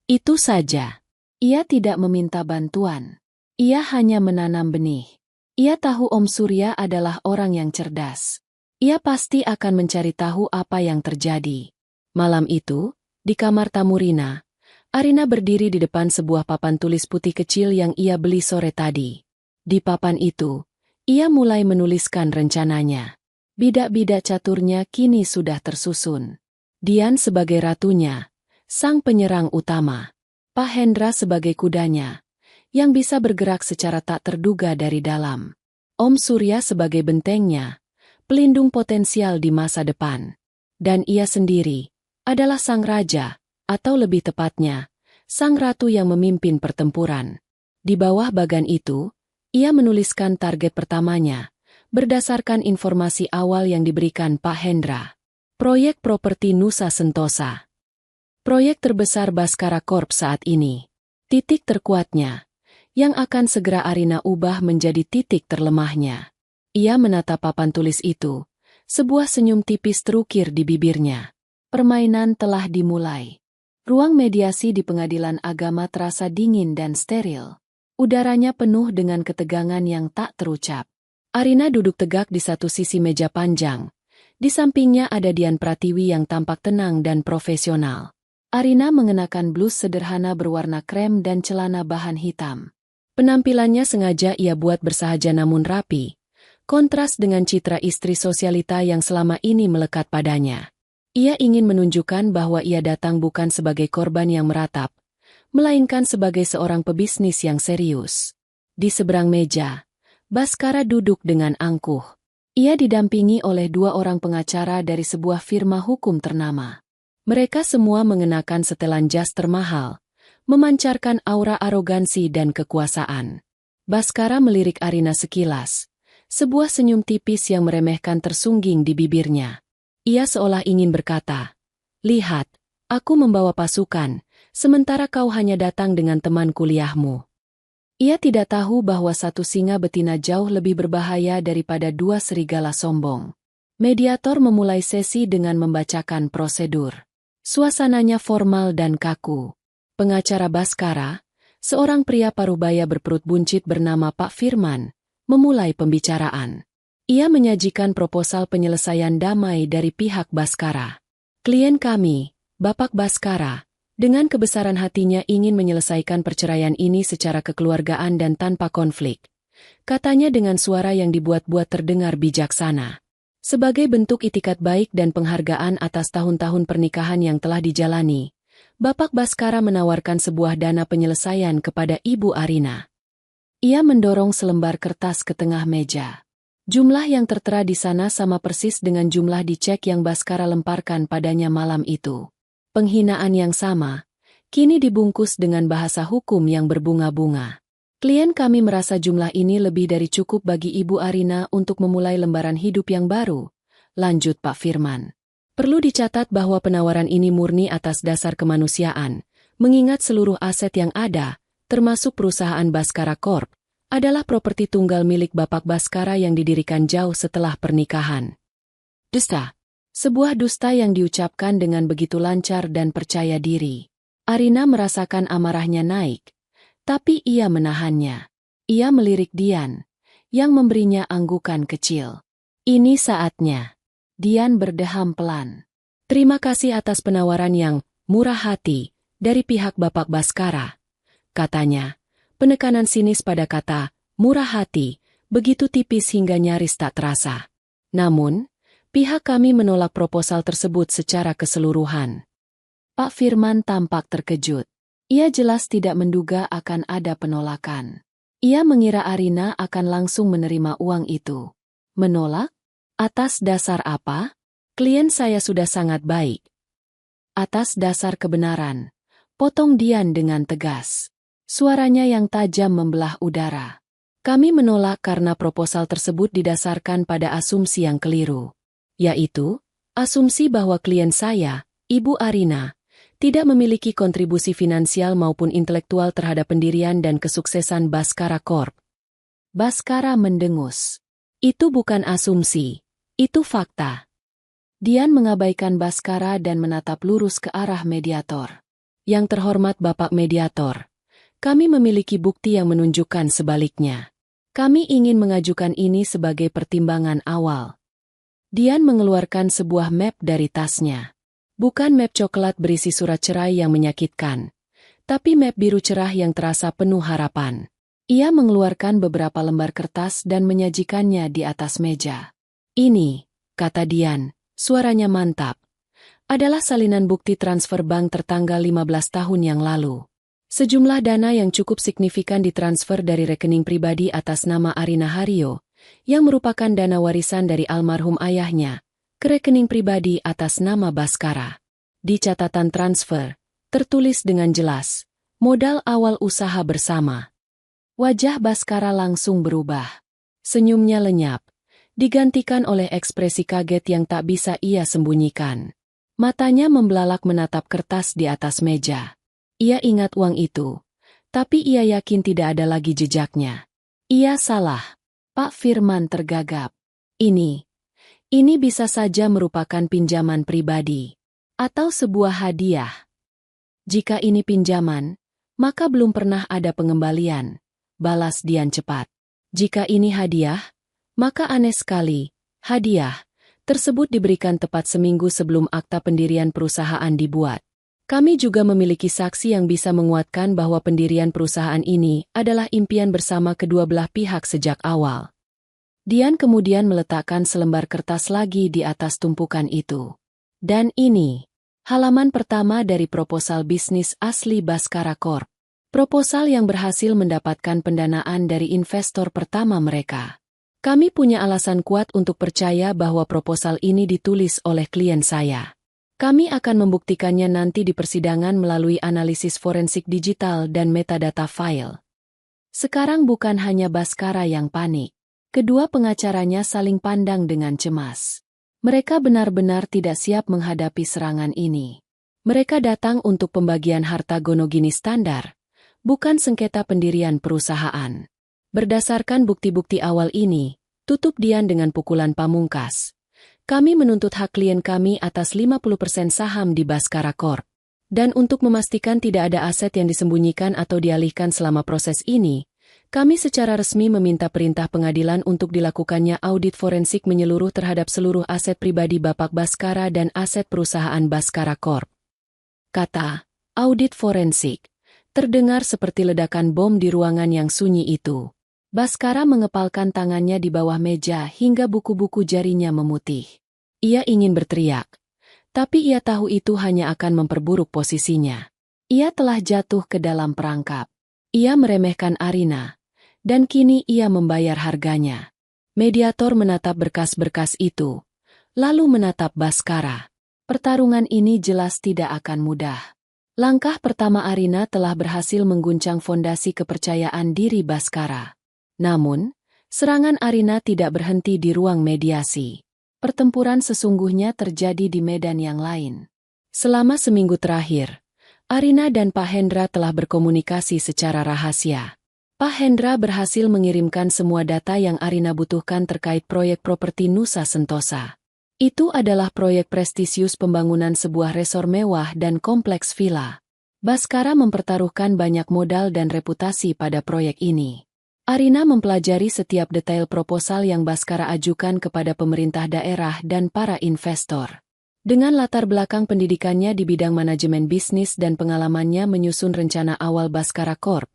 Itu saja. Ia tidak meminta bantuan. Ia hanya menanam benih. Ia tahu Om Surya adalah orang yang cerdas. Ia pasti akan mencari tahu apa yang terjadi. Malam itu, di kamar tamu Rina, Arina berdiri di depan sebuah papan tulis putih kecil yang ia beli sore tadi. Di papan itu, ia mulai menuliskan rencananya. Bidak-bidak caturnya kini sudah tersusun. Dian sebagai ratunya, sang penyerang utama. Pak Hendra sebagai kudanya, yang bisa bergerak secara tak terduga dari dalam. Om Surya sebagai bentengnya, pelindung potensial di masa depan. Dan ia sendiri adalah sang raja, atau lebih tepatnya, sang ratu yang memimpin pertempuran. Di bawah bagan itu, ia menuliskan target pertamanya, berdasarkan informasi awal yang diberikan Pak Hendra. Proyek properti Nusa Sentosa. Proyek terbesar Baskara Corp saat ini. Titik terkuatnya, yang akan segera Arina ubah menjadi titik terlemahnya. Ia menatap papan tulis itu, sebuah senyum tipis terukir di bibirnya. Permainan telah dimulai. Ruang mediasi di pengadilan agama terasa dingin dan steril. Udaranya penuh dengan ketegangan yang tak terucap. Arina duduk tegak di satu sisi meja panjang. Di sampingnya ada Dian Pratiwi yang tampak tenang dan profesional. Arina mengenakan blus sederhana berwarna krem dan celana bahan hitam. Penampilannya sengaja ia buat bersahaja namun rapi, kontras dengan citra istri sosialita yang selama ini melekat padanya. Ia ingin menunjukkan bahwa ia datang bukan sebagai korban yang meratap, melainkan sebagai seorang pebisnis yang serius. Di seberang meja, Baskara duduk dengan angkuh. Ia didampingi oleh dua orang pengacara dari sebuah firma hukum ternama. Mereka semua mengenakan setelan jas termahal, memancarkan aura arogansi dan kekuasaan. Baskara melirik Arina sekilas. Sebuah senyum tipis yang meremehkan tersungging di bibirnya. Ia seolah ingin berkata, "Lihat, aku membawa pasukan, sementara kau hanya datang dengan teman kuliahmu." Ia tidak tahu bahwa satu singa betina jauh lebih berbahaya daripada dua serigala sombong. Mediator memulai sesi dengan membacakan prosedur. Suasananya formal dan kaku. Pengacara Baskara, seorang pria parubaya berperut buncit bernama Pak Firman, memulai pembicaraan. Ia menyajikan proposal penyelesaian damai dari pihak Baskara. Klien kami, Bapak Baskara, dengan kebesaran hatinya ingin menyelesaikan perceraian ini secara kekeluargaan dan tanpa konflik. Katanya dengan suara yang dibuat-buat terdengar bijaksana. Sebagai bentuk itikat baik dan penghargaan atas tahun-tahun pernikahan yang telah dijalani, Bapak Baskara menawarkan sebuah dana penyelesaian kepada Ibu Arina. Ia mendorong selembar kertas ke tengah meja. Jumlah yang tertera di sana sama persis dengan jumlah di cek yang Baskara lemparkan padanya malam itu. Penghinaan yang sama, kini dibungkus dengan bahasa hukum yang berbunga-bunga. Klien kami merasa jumlah ini lebih dari cukup bagi Ibu Arina untuk memulai lembaran hidup yang baru, lanjut Pak Firman. Perlu dicatat bahwa penawaran ini murni atas dasar kemanusiaan, mengingat seluruh aset yang ada, termasuk perusahaan Baskara Corp, adalah properti tunggal milik Bapak Baskara yang didirikan jauh setelah pernikahan. Dusta. Sebuah dusta yang diucapkan dengan begitu lancar dan percaya diri. Arina merasakan amarahnya naik. Tapi ia menahannya. Ia melirik Dian, yang memberinya anggukan kecil. Ini saatnya. Dian berdeham pelan. Terima kasih atas penawaran yang murah hati dari pihak Bapak Baskara. Katanya, penekanan sinis pada kata murah hati begitu tipis hingga nyaris tak terasa. Namun, pihak kami menolak proposal tersebut secara keseluruhan. Pak Firman tampak terkejut. Ia jelas tidak menduga akan ada penolakan. Ia mengira Arina akan langsung menerima uang itu. Menolak? Atas dasar apa? Klien saya sudah sangat baik. Atas dasar kebenaran. Potong Dian dengan tegas. Suaranya yang tajam membelah udara. Kami menolak karena proposal tersebut didasarkan pada asumsi yang keliru. Yaitu, asumsi bahwa klien saya, Ibu Arina, tidak memiliki kontribusi finansial maupun intelektual terhadap pendirian dan kesuksesan Baskara Corp. Baskara mendengus. Itu bukan asumsi, itu fakta. Dian mengabaikan Baskara dan menatap lurus ke arah mediator. Yang terhormat Bapak Mediator, kami memiliki bukti yang menunjukkan sebaliknya. Kami ingin mengajukan ini sebagai pertimbangan awal. Dian mengeluarkan sebuah map dari tasnya. Bukan map coklat berisi surat cerai yang menyakitkan, tapi map biru cerah yang terasa penuh harapan. Ia mengeluarkan beberapa lembar kertas dan menyajikannya di atas meja. Ini, kata Dian, suaranya mantap, adalah salinan bukti transfer bank tertanggal 15 tahun yang lalu. Sejumlah dana yang cukup signifikan ditransfer dari rekening pribadi atas nama Arina Hario, yang merupakan dana warisan dari almarhum ayahnya, ke rekening pribadi atas nama Baskara. Di catatan transfer, tertulis dengan jelas, modal awal usaha bersama. Wajah Baskara langsung berubah. Senyumnya lenyap, digantikan oleh ekspresi kaget yang tak bisa ia sembunyikan. Matanya membelalak menatap kertas di atas meja. Ia ingat uang itu, tapi ia yakin tidak ada lagi jejaknya. Ia salah. Pak Firman tergagap. Ini bisa saja merupakan pinjaman pribadi, atau sebuah hadiah. Jika ini pinjaman, maka belum pernah ada pengembalian, balas Dian cepat. Jika ini hadiah, maka aneh sekali, hadiah tersebut diberikan tepat seminggu sebelum akta pendirian perusahaan dibuat. Kami juga memiliki saksi yang bisa menguatkan bahwa pendirian perusahaan ini adalah impian bersama kedua belah pihak sejak awal. Dian kemudian meletakkan selembar kertas lagi di atas tumpukan itu. Dan ini, halaman pertama dari proposal bisnis asli Baskara Corp. Proposal yang berhasil mendapatkan pendanaan dari investor pertama mereka. Kami punya alasan kuat untuk percaya bahwa proposal ini ditulis oleh klien saya. Kami akan membuktikannya nanti di persidangan melalui analisis forensik digital dan metadata file. Sekarang bukan hanya Baskara yang panik. Kedua pengacaranya saling pandang dengan cemas. Mereka benar-benar tidak siap menghadapi serangan ini. Mereka datang untuk pembagian harta gonogini standar, bukan sengketa pendirian perusahaan. Berdasarkan bukti-bukti awal ini, tutup Dian dengan pukulan pamungkas. Kami menuntut hak klien kami atas 50% saham di Baskara Corp. Dan untuk memastikan tidak ada aset yang disembunyikan atau dialihkan selama proses ini, kami secara resmi meminta perintah pengadilan untuk dilakukannya audit forensik menyeluruh terhadap seluruh aset pribadi Bapak Baskara dan aset perusahaan Baskara Corp. Kata, audit forensik, terdengar seperti ledakan bom di ruangan yang sunyi itu. Baskara mengepalkan tangannya di bawah meja hingga buku-buku jarinya memutih. Ia ingin berteriak, tapi ia tahu itu hanya akan memperburuk posisinya. Ia telah jatuh ke dalam perangkap. Ia meremehkan Arina, dan kini ia membayar harganya. Mediator menatap berkas-berkas itu, lalu menatap Baskara. Pertarungan ini jelas tidak akan mudah. Langkah pertama Arina telah berhasil mengguncang fondasi kepercayaan diri Baskara. Namun, serangan Arina tidak berhenti di ruang mediasi. Pertempuran sesungguhnya terjadi di medan yang lain. Selama seminggu terakhir, Arina dan Pak Hendra telah berkomunikasi secara rahasia. Pak Hendra berhasil mengirimkan semua data yang Arina butuhkan terkait proyek properti Nusa Sentosa. Itu adalah proyek prestisius pembangunan sebuah resor mewah dan kompleks villa. Baskara mempertaruhkan banyak modal dan reputasi pada proyek ini. Arina mempelajari setiap detail proposal yang Baskara ajukan kepada pemerintah daerah dan para investor. Dengan latar belakang pendidikannya di bidang manajemen bisnis dan pengalamannya menyusun rencana awal Baskara Corp,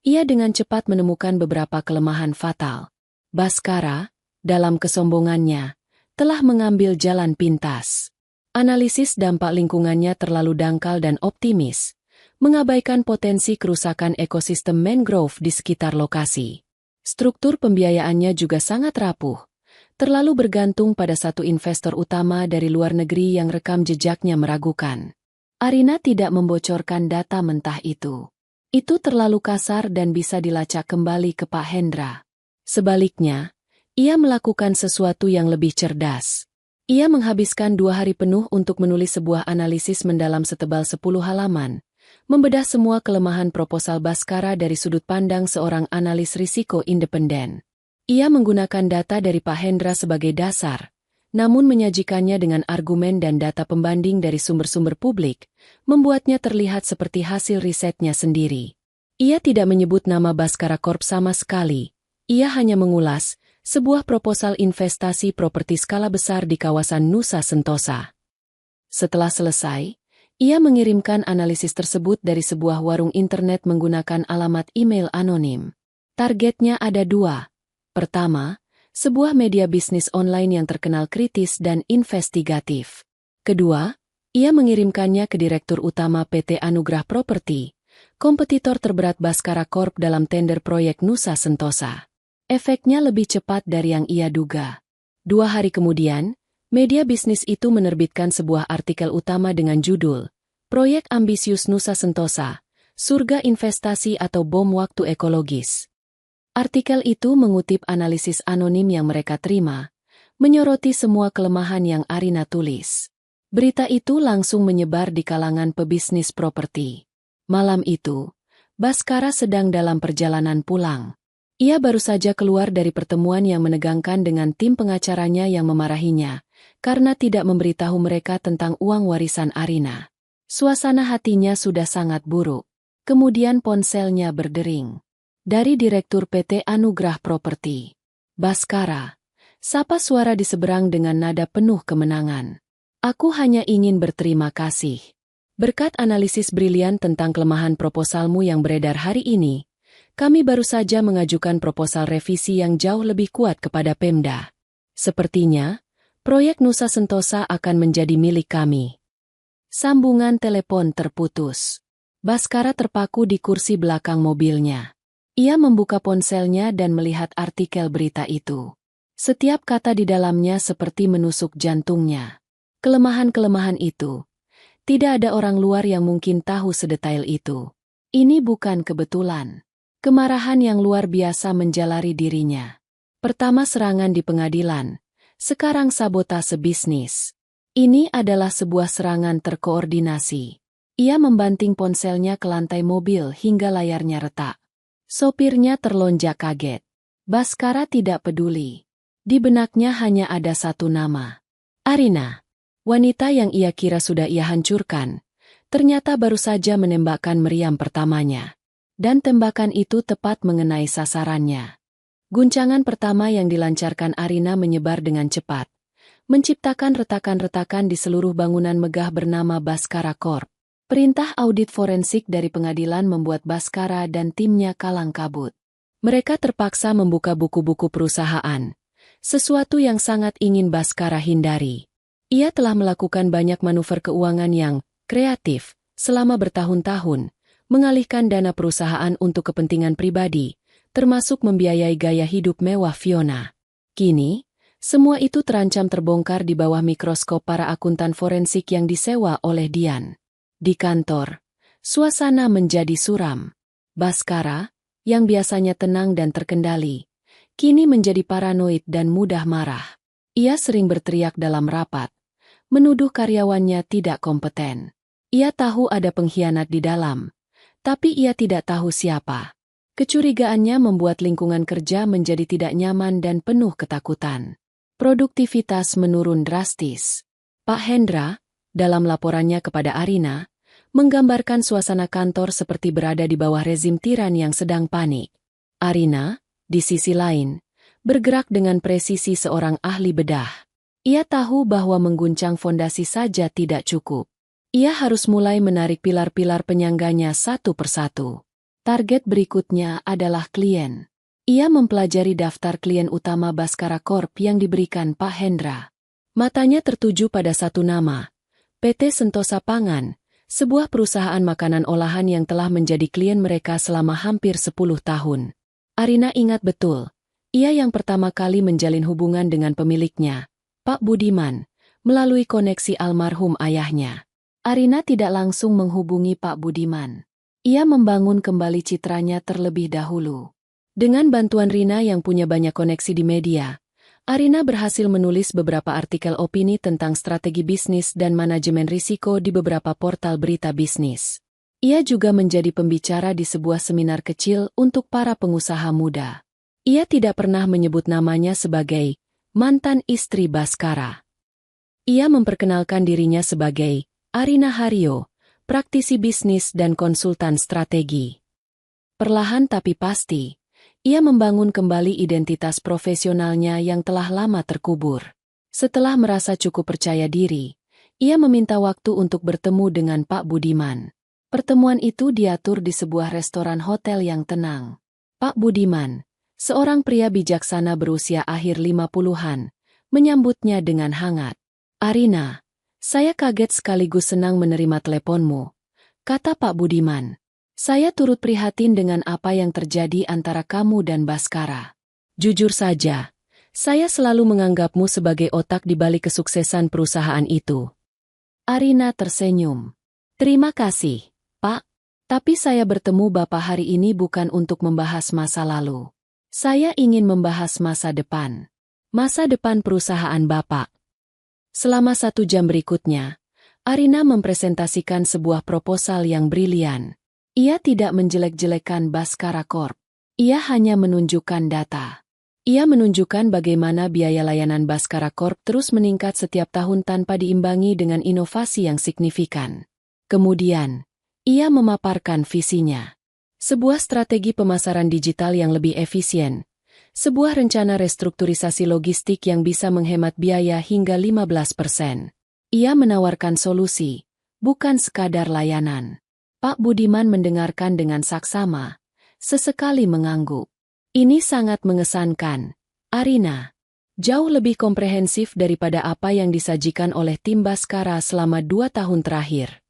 ia dengan cepat menemukan beberapa kelemahan fatal. Baskara, dalam kesombongannya, telah mengambil jalan pintas. Analisis dampak lingkungannya terlalu dangkal dan optimis, mengabaikan potensi kerusakan ekosistem mangrove di sekitar lokasi. Struktur pembiayaannya juga sangat rapuh, terlalu bergantung pada satu investor utama dari luar negeri yang rekam jejaknya meragukan. Arina tidak membocorkan data mentah itu. Itu terlalu kasar dan bisa dilacak kembali ke Pak Hendra. Sebaliknya, ia melakukan sesuatu yang lebih cerdas. Ia menghabiskan 2 hari penuh untuk menulis sebuah analisis mendalam setebal 10 halaman, membedah semua kelemahan proposal Baskara dari sudut pandang seorang analis risiko independen. Ia menggunakan data dari Pak Hendra sebagai dasar, namun menyajikannya dengan argumen dan data pembanding dari sumber-sumber publik, membuatnya terlihat seperti hasil risetnya sendiri. Ia tidak menyebut nama Baskara Corp sama sekali. Ia hanya mengulas sebuah proposal investasi properti skala besar di kawasan Nusa Sentosa. Setelah selesai, ia mengirimkan analisis tersebut dari sebuah warung internet menggunakan alamat email anonim. Targetnya ada 2. Pertama, sebuah media bisnis online yang terkenal kritis dan investigatif. Kedua, ia mengirimkannya ke Direktur Utama PT Anugrah Properti, kompetitor terberat Baskara Corp dalam tender proyek Nusa Sentosa. Efeknya lebih cepat dari yang ia duga. 2 hari kemudian, media bisnis itu menerbitkan sebuah artikel utama dengan judul, Proyek Ambisius Nusa Sentosa, Surga Investasi atau Bom Waktu Ekologis. Artikel itu mengutip analisis anonim yang mereka terima, menyoroti semua kelemahan yang Arina tulis. Berita itu langsung menyebar di kalangan pebisnis properti. Malam itu, Baskara sedang dalam perjalanan pulang. Ia baru saja keluar dari pertemuan yang menegangkan dengan tim pengacaranya yang memarahinya, karena tidak memberitahu mereka tentang uang warisan Arina. Suasana hatinya sudah sangat buruk. Kemudian ponselnya berdering. Dari Direktur PT Anugrah Properti. Baskara, sapa suara di seberang dengan nada penuh kemenangan. Aku hanya ingin berterima kasih. Berkat analisis brilian tentang kelemahan proposalmu yang beredar hari ini, kami baru saja mengajukan proposal revisi yang jauh lebih kuat kepada Pemda. Sepertinya, proyek Nusa Sentosa akan menjadi milik kami. Sambungan telepon terputus. Baskara terpaku di kursi belakang mobilnya. Ia membuka ponselnya dan melihat artikel berita itu. Setiap kata di dalamnya seperti menusuk jantungnya. Kelemahan-kelemahan itu. Tidak ada orang luar yang mungkin tahu sedetail itu. Ini bukan kebetulan. Kemarahan yang luar biasa menjalari dirinya. Pertama serangan di pengadilan, sekarang sabotase bisnis. Ini adalah sebuah serangan terkoordinasi. Ia membanting ponselnya ke lantai mobil hingga layarnya retak. Sopirnya terlonjak kaget. Baskara tidak peduli. Di benaknya hanya ada satu nama. Arina. Wanita yang ia kira sudah ia hancurkan, ternyata baru saja menembakkan meriam pertamanya. Dan tembakan itu tepat mengenai sasarannya. Guncangan pertama yang dilancarkan Arina menyebar dengan cepat, menciptakan retakan-retakan di seluruh bangunan megah bernama Baskara Corp. Perintah audit forensik dari pengadilan membuat Baskara dan timnya kalang kabut. Mereka terpaksa membuka buku-buku perusahaan, sesuatu yang sangat ingin Bhaskara hindari. Ia telah melakukan banyak manuver keuangan yang kreatif selama bertahun-tahun, mengalihkan dana perusahaan untuk kepentingan pribadi, termasuk membiayai gaya hidup mewah Fiona. Kini, semua itu terancam terbongkar di bawah mikroskop para akuntan forensik yang disewa oleh Dian. Di kantor, suasana menjadi suram. Bhaskara, yang biasanya tenang dan terkendali, kini menjadi paranoid dan mudah marah. Ia sering berteriak dalam rapat, menuduh karyawannya tidak kompeten. Ia tahu ada pengkhianat di dalam, tapi ia tidak tahu siapa. Kecurigaannya membuat lingkungan kerja menjadi tidak nyaman dan penuh ketakutan. Produktivitas menurun drastis. Pak Hendra, dalam laporannya kepada Arina, menggambarkan suasana kantor seperti berada di bawah rezim tiran yang sedang panik. Arina, di sisi lain, bergerak dengan presisi seorang ahli bedah. Ia tahu bahwa mengguncang fondasi saja tidak cukup. Ia harus mulai menarik pilar-pilar penyangganya satu persatu. Target berikutnya adalah klien. Ia mempelajari daftar klien utama Bhaskara Corp yang diberikan Pak Hendra. Matanya tertuju pada satu nama, PT Sentosa Pangan, sebuah perusahaan makanan olahan yang telah menjadi klien mereka selama hampir 10 tahun. Arina ingat betul, ia yang pertama kali menjalin hubungan dengan pemiliknya, Pak Budiman, melalui koneksi almarhum ayahnya. Arina tidak langsung menghubungi Pak Budiman. Ia membangun kembali citranya terlebih dahulu. Dengan bantuan Rina yang punya banyak koneksi di media, Arina berhasil menulis beberapa artikel opini tentang strategi bisnis dan manajemen risiko di beberapa portal berita bisnis. Ia juga menjadi pembicara di sebuah seminar kecil untuk para pengusaha muda. Ia tidak pernah menyebut namanya sebagai mantan istri Bhaskara. Ia memperkenalkan dirinya sebagai Arina Haryo, praktisi bisnis dan konsultan strategi. Perlahan tapi pasti, ia membangun kembali identitas profesionalnya yang telah lama terkubur. Setelah merasa cukup percaya diri, ia meminta waktu untuk bertemu dengan Pak Budiman. Pertemuan itu diatur di sebuah restoran hotel yang tenang. Pak Budiman, seorang pria bijaksana berusia akhir 50-an, menyambutnya dengan hangat. "Arina, saya kaget sekaligus senang menerima teleponmu," kata Pak Budiman. "Saya turut prihatin dengan apa yang terjadi antara kamu dan Bhaskara. Jujur saja, saya selalu menganggapmu sebagai otak di balik kesuksesan perusahaan itu." Arina tersenyum. "Terima kasih, Pak. Tapi saya bertemu Bapak hari ini bukan untuk membahas masa lalu. Saya ingin membahas masa depan. Masa depan perusahaan Bapak." Selama 1 jam berikutnya, Arina mempresentasikan sebuah proposal yang brilian. Ia tidak menjelek-jelekan Bhaskara Corp. Ia hanya menunjukkan data. Ia menunjukkan bagaimana biaya layanan Bhaskara Corp terus meningkat setiap tahun tanpa diimbangi dengan inovasi yang signifikan. Kemudian, ia memaparkan visinya. Sebuah strategi pemasaran digital yang lebih efisien. Sebuah rencana restrukturisasi logistik yang bisa menghemat biaya hingga 15%. Ia menawarkan solusi, bukan sekadar layanan. Pak Budiman mendengarkan dengan saksama, sesekali mengangguk. "Ini sangat mengesankan, Arina. Jauh lebih komprehensif daripada apa yang disajikan oleh tim Bhaskara selama 2 tahun terakhir.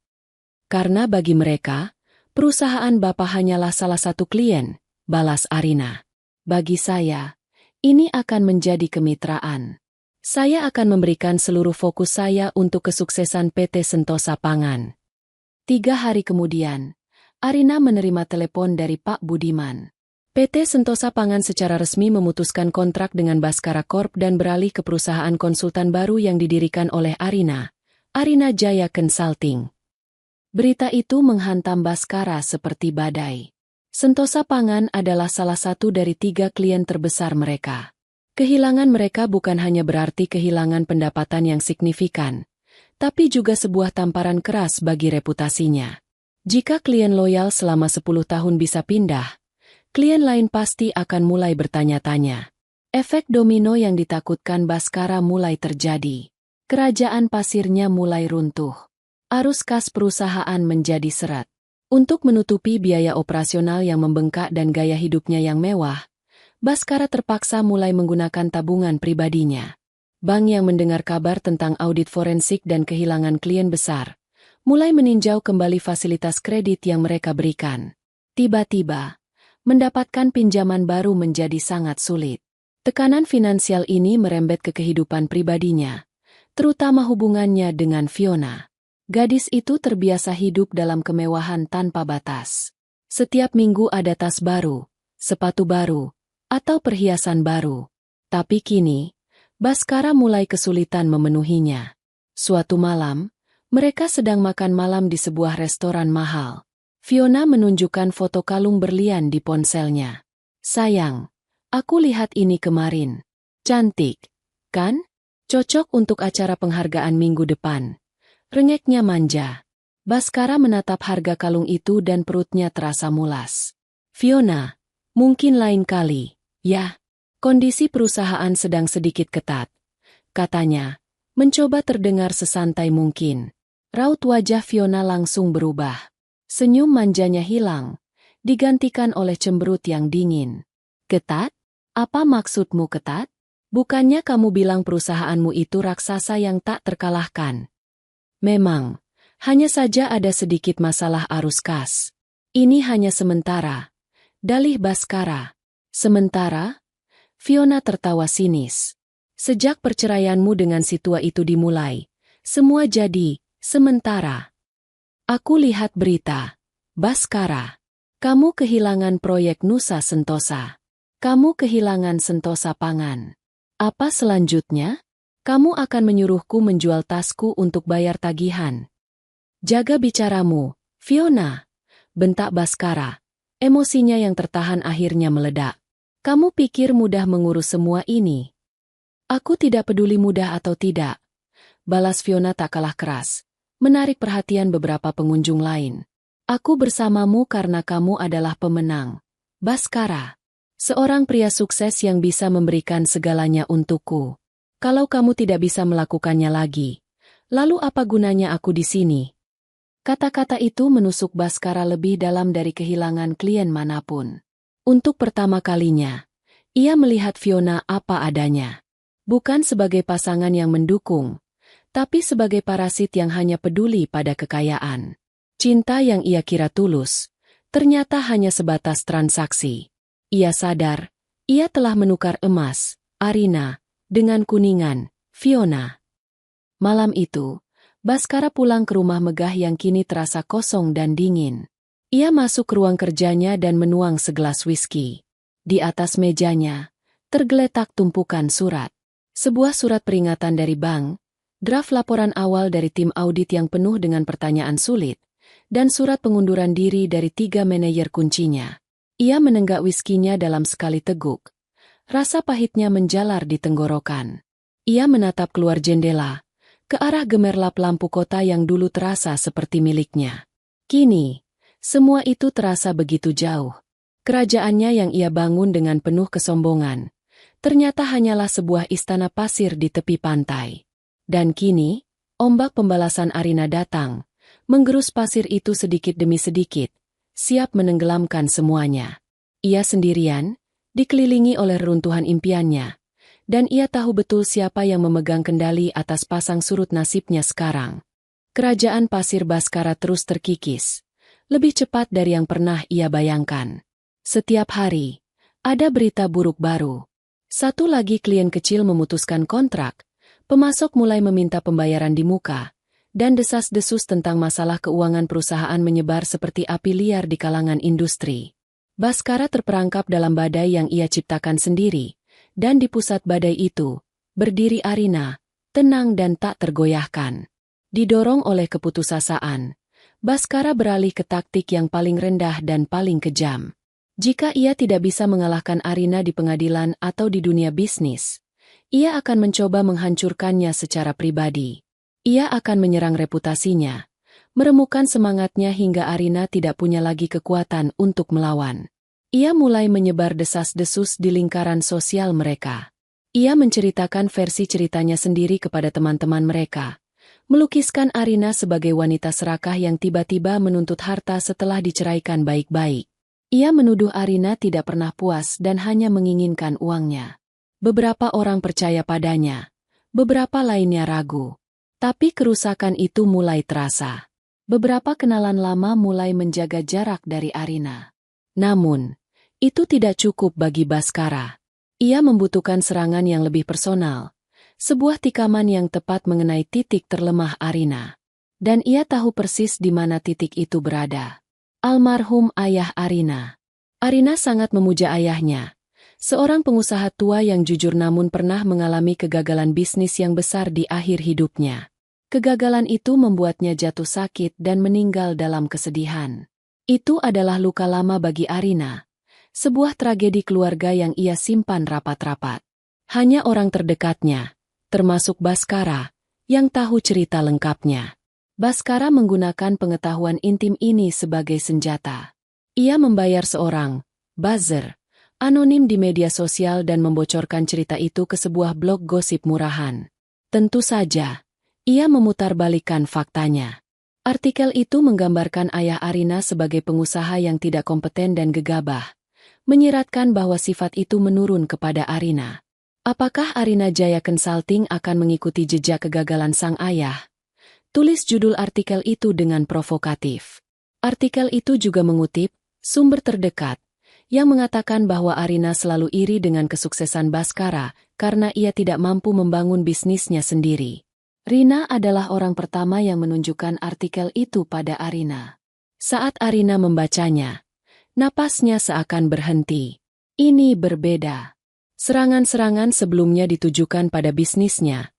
Karena bagi mereka, perusahaan Bapak hanyalah salah satu klien," balas Arina. "Bagi saya, ini akan menjadi kemitraan. Saya akan memberikan seluruh fokus saya untuk kesuksesan PT Sentosa Pangan." 3 hari kemudian, Arina menerima telepon dari Pak Budiman. PT Sentosa Pangan secara resmi memutuskan kontrak dengan Bhaskara Corp dan beralih ke perusahaan konsultan baru yang didirikan oleh Arina, Arina Jaya Consulting. Berita itu menghantam Bhaskara seperti badai. Sentosa Pangan adalah salah satu dari 3 klien terbesar mereka. Kehilangan mereka bukan hanya berarti kehilangan pendapatan yang signifikan, tapi juga sebuah tamparan keras bagi reputasinya. Jika klien loyal selama 10 tahun bisa pindah, klien lain pasti akan mulai bertanya-tanya. Efek domino yang ditakutkan Bhaskara mulai terjadi. Kerajaan pasirnya mulai runtuh. Arus kas perusahaan menjadi seret. Untuk menutupi biaya operasional yang membengkak dan gaya hidupnya yang mewah, Baskara terpaksa mulai menggunakan tabungan pribadinya. Bank yang mendengar kabar tentang audit forensik dan kehilangan klien besar, mulai meninjau kembali fasilitas kredit yang mereka berikan. Tiba-tiba, mendapatkan pinjaman baru menjadi sangat sulit. Tekanan finansial ini merembet ke kehidupan pribadinya, terutama hubungannya dengan Fiona. Gadis itu terbiasa hidup dalam kemewahan tanpa batas. Setiap minggu ada tas baru, sepatu baru, atau perhiasan baru. Tapi kini, Baskara mulai kesulitan memenuhinya. Suatu malam, mereka sedang makan malam di sebuah restoran mahal. Fiona menunjukkan foto kalung berlian di ponselnya. "Sayang, aku lihat ini kemarin. Cantik, kan? Cocok untuk acara penghargaan minggu depan." Rengeknya manja. Baskara menatap harga kalung itu dan perutnya terasa mulas. "Fiona, mungkin lain kali, ya. Kondisi perusahaan sedang sedikit ketat," katanya, mencoba terdengar sesantai mungkin. Raut wajah Fiona langsung berubah. Senyum manjanya hilang, digantikan oleh cemberut yang dingin. "Ketat? Apa maksudmu ketat? Bukannya kamu bilang perusahaanmu itu raksasa yang tak terkalahkan?" "Memang, hanya saja ada sedikit masalah arus kas. Ini hanya sementara," dalih Baskara. "Sementara?" Fiona tertawa sinis. "Sejak perceraianmu dengan si tua itu dimulai, semua jadi sementara. Aku lihat berita, Baskara. Kamu kehilangan proyek Nusa Sentosa. Kamu kehilangan Sentosa Pangan. Apa selanjutnya? Kamu akan menyuruhku menjual tasku untuk bayar tagihan." "Jaga bicaramu, Fiona," bentak Baskara. Emosinya yang tertahan akhirnya meledak. "Kamu pikir mudah mengurus semua ini?" "Aku tidak peduli mudah atau tidak," balas Fiona tak kalah keras, menarik perhatian beberapa pengunjung lain. "Aku bersamamu karena kamu adalah pemenang, Baskara. Seorang pria sukses yang bisa memberikan segalanya untukku. Kalau kamu tidak bisa melakukannya lagi, lalu apa gunanya aku di sini?" Kata-kata itu menusuk Baskara lebih dalam dari kehilangan klien manapun. Untuk pertama kalinya, ia melihat Fiona apa adanya. Bukan sebagai pasangan yang mendukung, tapi sebagai parasit yang hanya peduli pada kekayaan. Cinta yang ia kira tulus, ternyata hanya sebatas transaksi. Ia sadar, ia telah menukar emas, Arina, dengan kuningan, Fiona. Malam itu, Baskara pulang ke rumah megah yang kini terasa kosong dan dingin. Ia masuk ke ruang kerjanya dan menuang segelas whisky. Di atas mejanya, tergeletak tumpukan surat. Sebuah surat peringatan dari bank, draft laporan awal dari tim audit yang penuh dengan pertanyaan sulit, dan surat pengunduran diri dari 3 manajer kuncinya. Ia menenggak whisky-nya dalam sekali teguk. Rasa pahitnya menjalar di tenggorokan. Ia menatap keluar jendela, ke arah gemerlap lampu kota yang dulu terasa seperti miliknya. Kini, semua itu terasa begitu jauh. Kerajaannya yang ia bangun dengan penuh kesombongan, ternyata hanyalah sebuah istana pasir di tepi pantai. Dan kini, ombak pembalasan Arina datang, menggerus pasir itu sedikit demi sedikit, siap menenggelamkan semuanya. Ia sendirian, dikelilingi oleh reruntuhan impiannya, dan ia tahu betul siapa yang memegang kendali atas pasang surut nasibnya sekarang. Kerajaan pasir Baskara terus terkikis, lebih cepat dari yang pernah ia bayangkan. Setiap hari, ada berita buruk baru. Satu lagi klien kecil memutuskan kontrak, pemasok mulai meminta pembayaran di muka, dan desas-desus tentang masalah keuangan perusahaan menyebar seperti api liar di kalangan industri. Baskara terperangkap dalam badai yang ia ciptakan sendiri, dan di pusat badai itu, berdiri Arina, tenang dan tak tergoyahkan. Didorong oleh keputusasaan, Baskara beralih ke taktik yang paling rendah dan paling kejam. Jika ia tidak bisa mengalahkan Arina di pengadilan atau di dunia bisnis, ia akan mencoba menghancurkannya secara pribadi. Ia akan menyerang reputasinya, meremukkan semangatnya hingga Arina tidak punya lagi kekuatan untuk melawan. Ia mulai menyebar desas-desus di lingkaran sosial mereka. Ia menceritakan versi ceritanya sendiri kepada teman-teman mereka, melukiskan Arina sebagai wanita serakah yang tiba-tiba menuntut harta setelah diceraikan baik-baik. Ia menuduh Arina tidak pernah puas dan hanya menginginkan uangnya. Beberapa orang percaya padanya, beberapa lainnya ragu. Tapi kerusakan itu mulai terasa. Beberapa kenalan lama mulai menjaga jarak dari Arina. Namun, itu tidak cukup bagi Baskara. Ia membutuhkan serangan yang lebih personal. Sebuah tikaman yang tepat mengenai titik terlemah Arina. Dan ia tahu persis di mana titik itu berada. Almarhum ayah Arina. Arina sangat memuja ayahnya. Seorang pengusaha tua yang jujur namun pernah mengalami kegagalan bisnis yang besar di akhir hidupnya. Kegagalan itu membuatnya jatuh sakit dan meninggal dalam kesedihan. Itu adalah luka lama bagi Arina. Sebuah tragedi keluarga yang ia simpan rapat-rapat. Hanya orang terdekatnya, termasuk Baskara, yang tahu cerita lengkapnya. Baskara menggunakan pengetahuan intim ini sebagai senjata. Ia membayar seorang buzzer anonim di media sosial dan membocorkan cerita itu ke sebuah blog gosip murahan. Tentu saja, ia memutarbalikkan faktanya. Artikel itu menggambarkan ayah Arina sebagai pengusaha yang tidak kompeten dan gegabah, menyiratkan bahwa sifat itu menurun kepada Arina. Apakah Arina Jaya Consulting akan mengikuti jejak kegagalan sang ayah? Tulis judul artikel itu dengan provokatif. Artikel itu juga mengutip sumber terdekat, yang mengatakan bahwa Arina selalu iri dengan kesuksesan Baskara karena ia tidak mampu membangun bisnisnya sendiri. Rina adalah orang pertama yang menunjukkan artikel itu pada Arina. Saat Arina membacanya, napasnya seakan berhenti. Ini berbeda. Serangan-serangan sebelumnya ditujukan pada bisnisnya,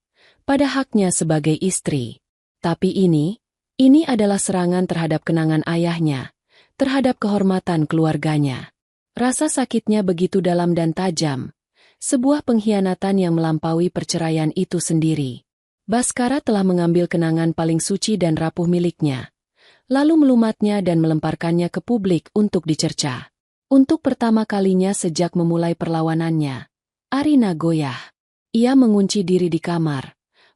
pada haknya sebagai istri. Tapi ini adalah serangan terhadap kenangan ayahnya, terhadap kehormatan keluarganya. Rasa sakitnya begitu dalam dan tajam, sebuah pengkhianatan yang melampaui perceraian itu sendiri. Baskara telah mengambil kenangan paling suci dan rapuh miliknya, lalu melumatnya dan melemparkannya ke publik untuk dicerca. Untuk pertama kalinya sejak memulai perlawanannya, Arina goyah. Ia mengunci diri di kamar,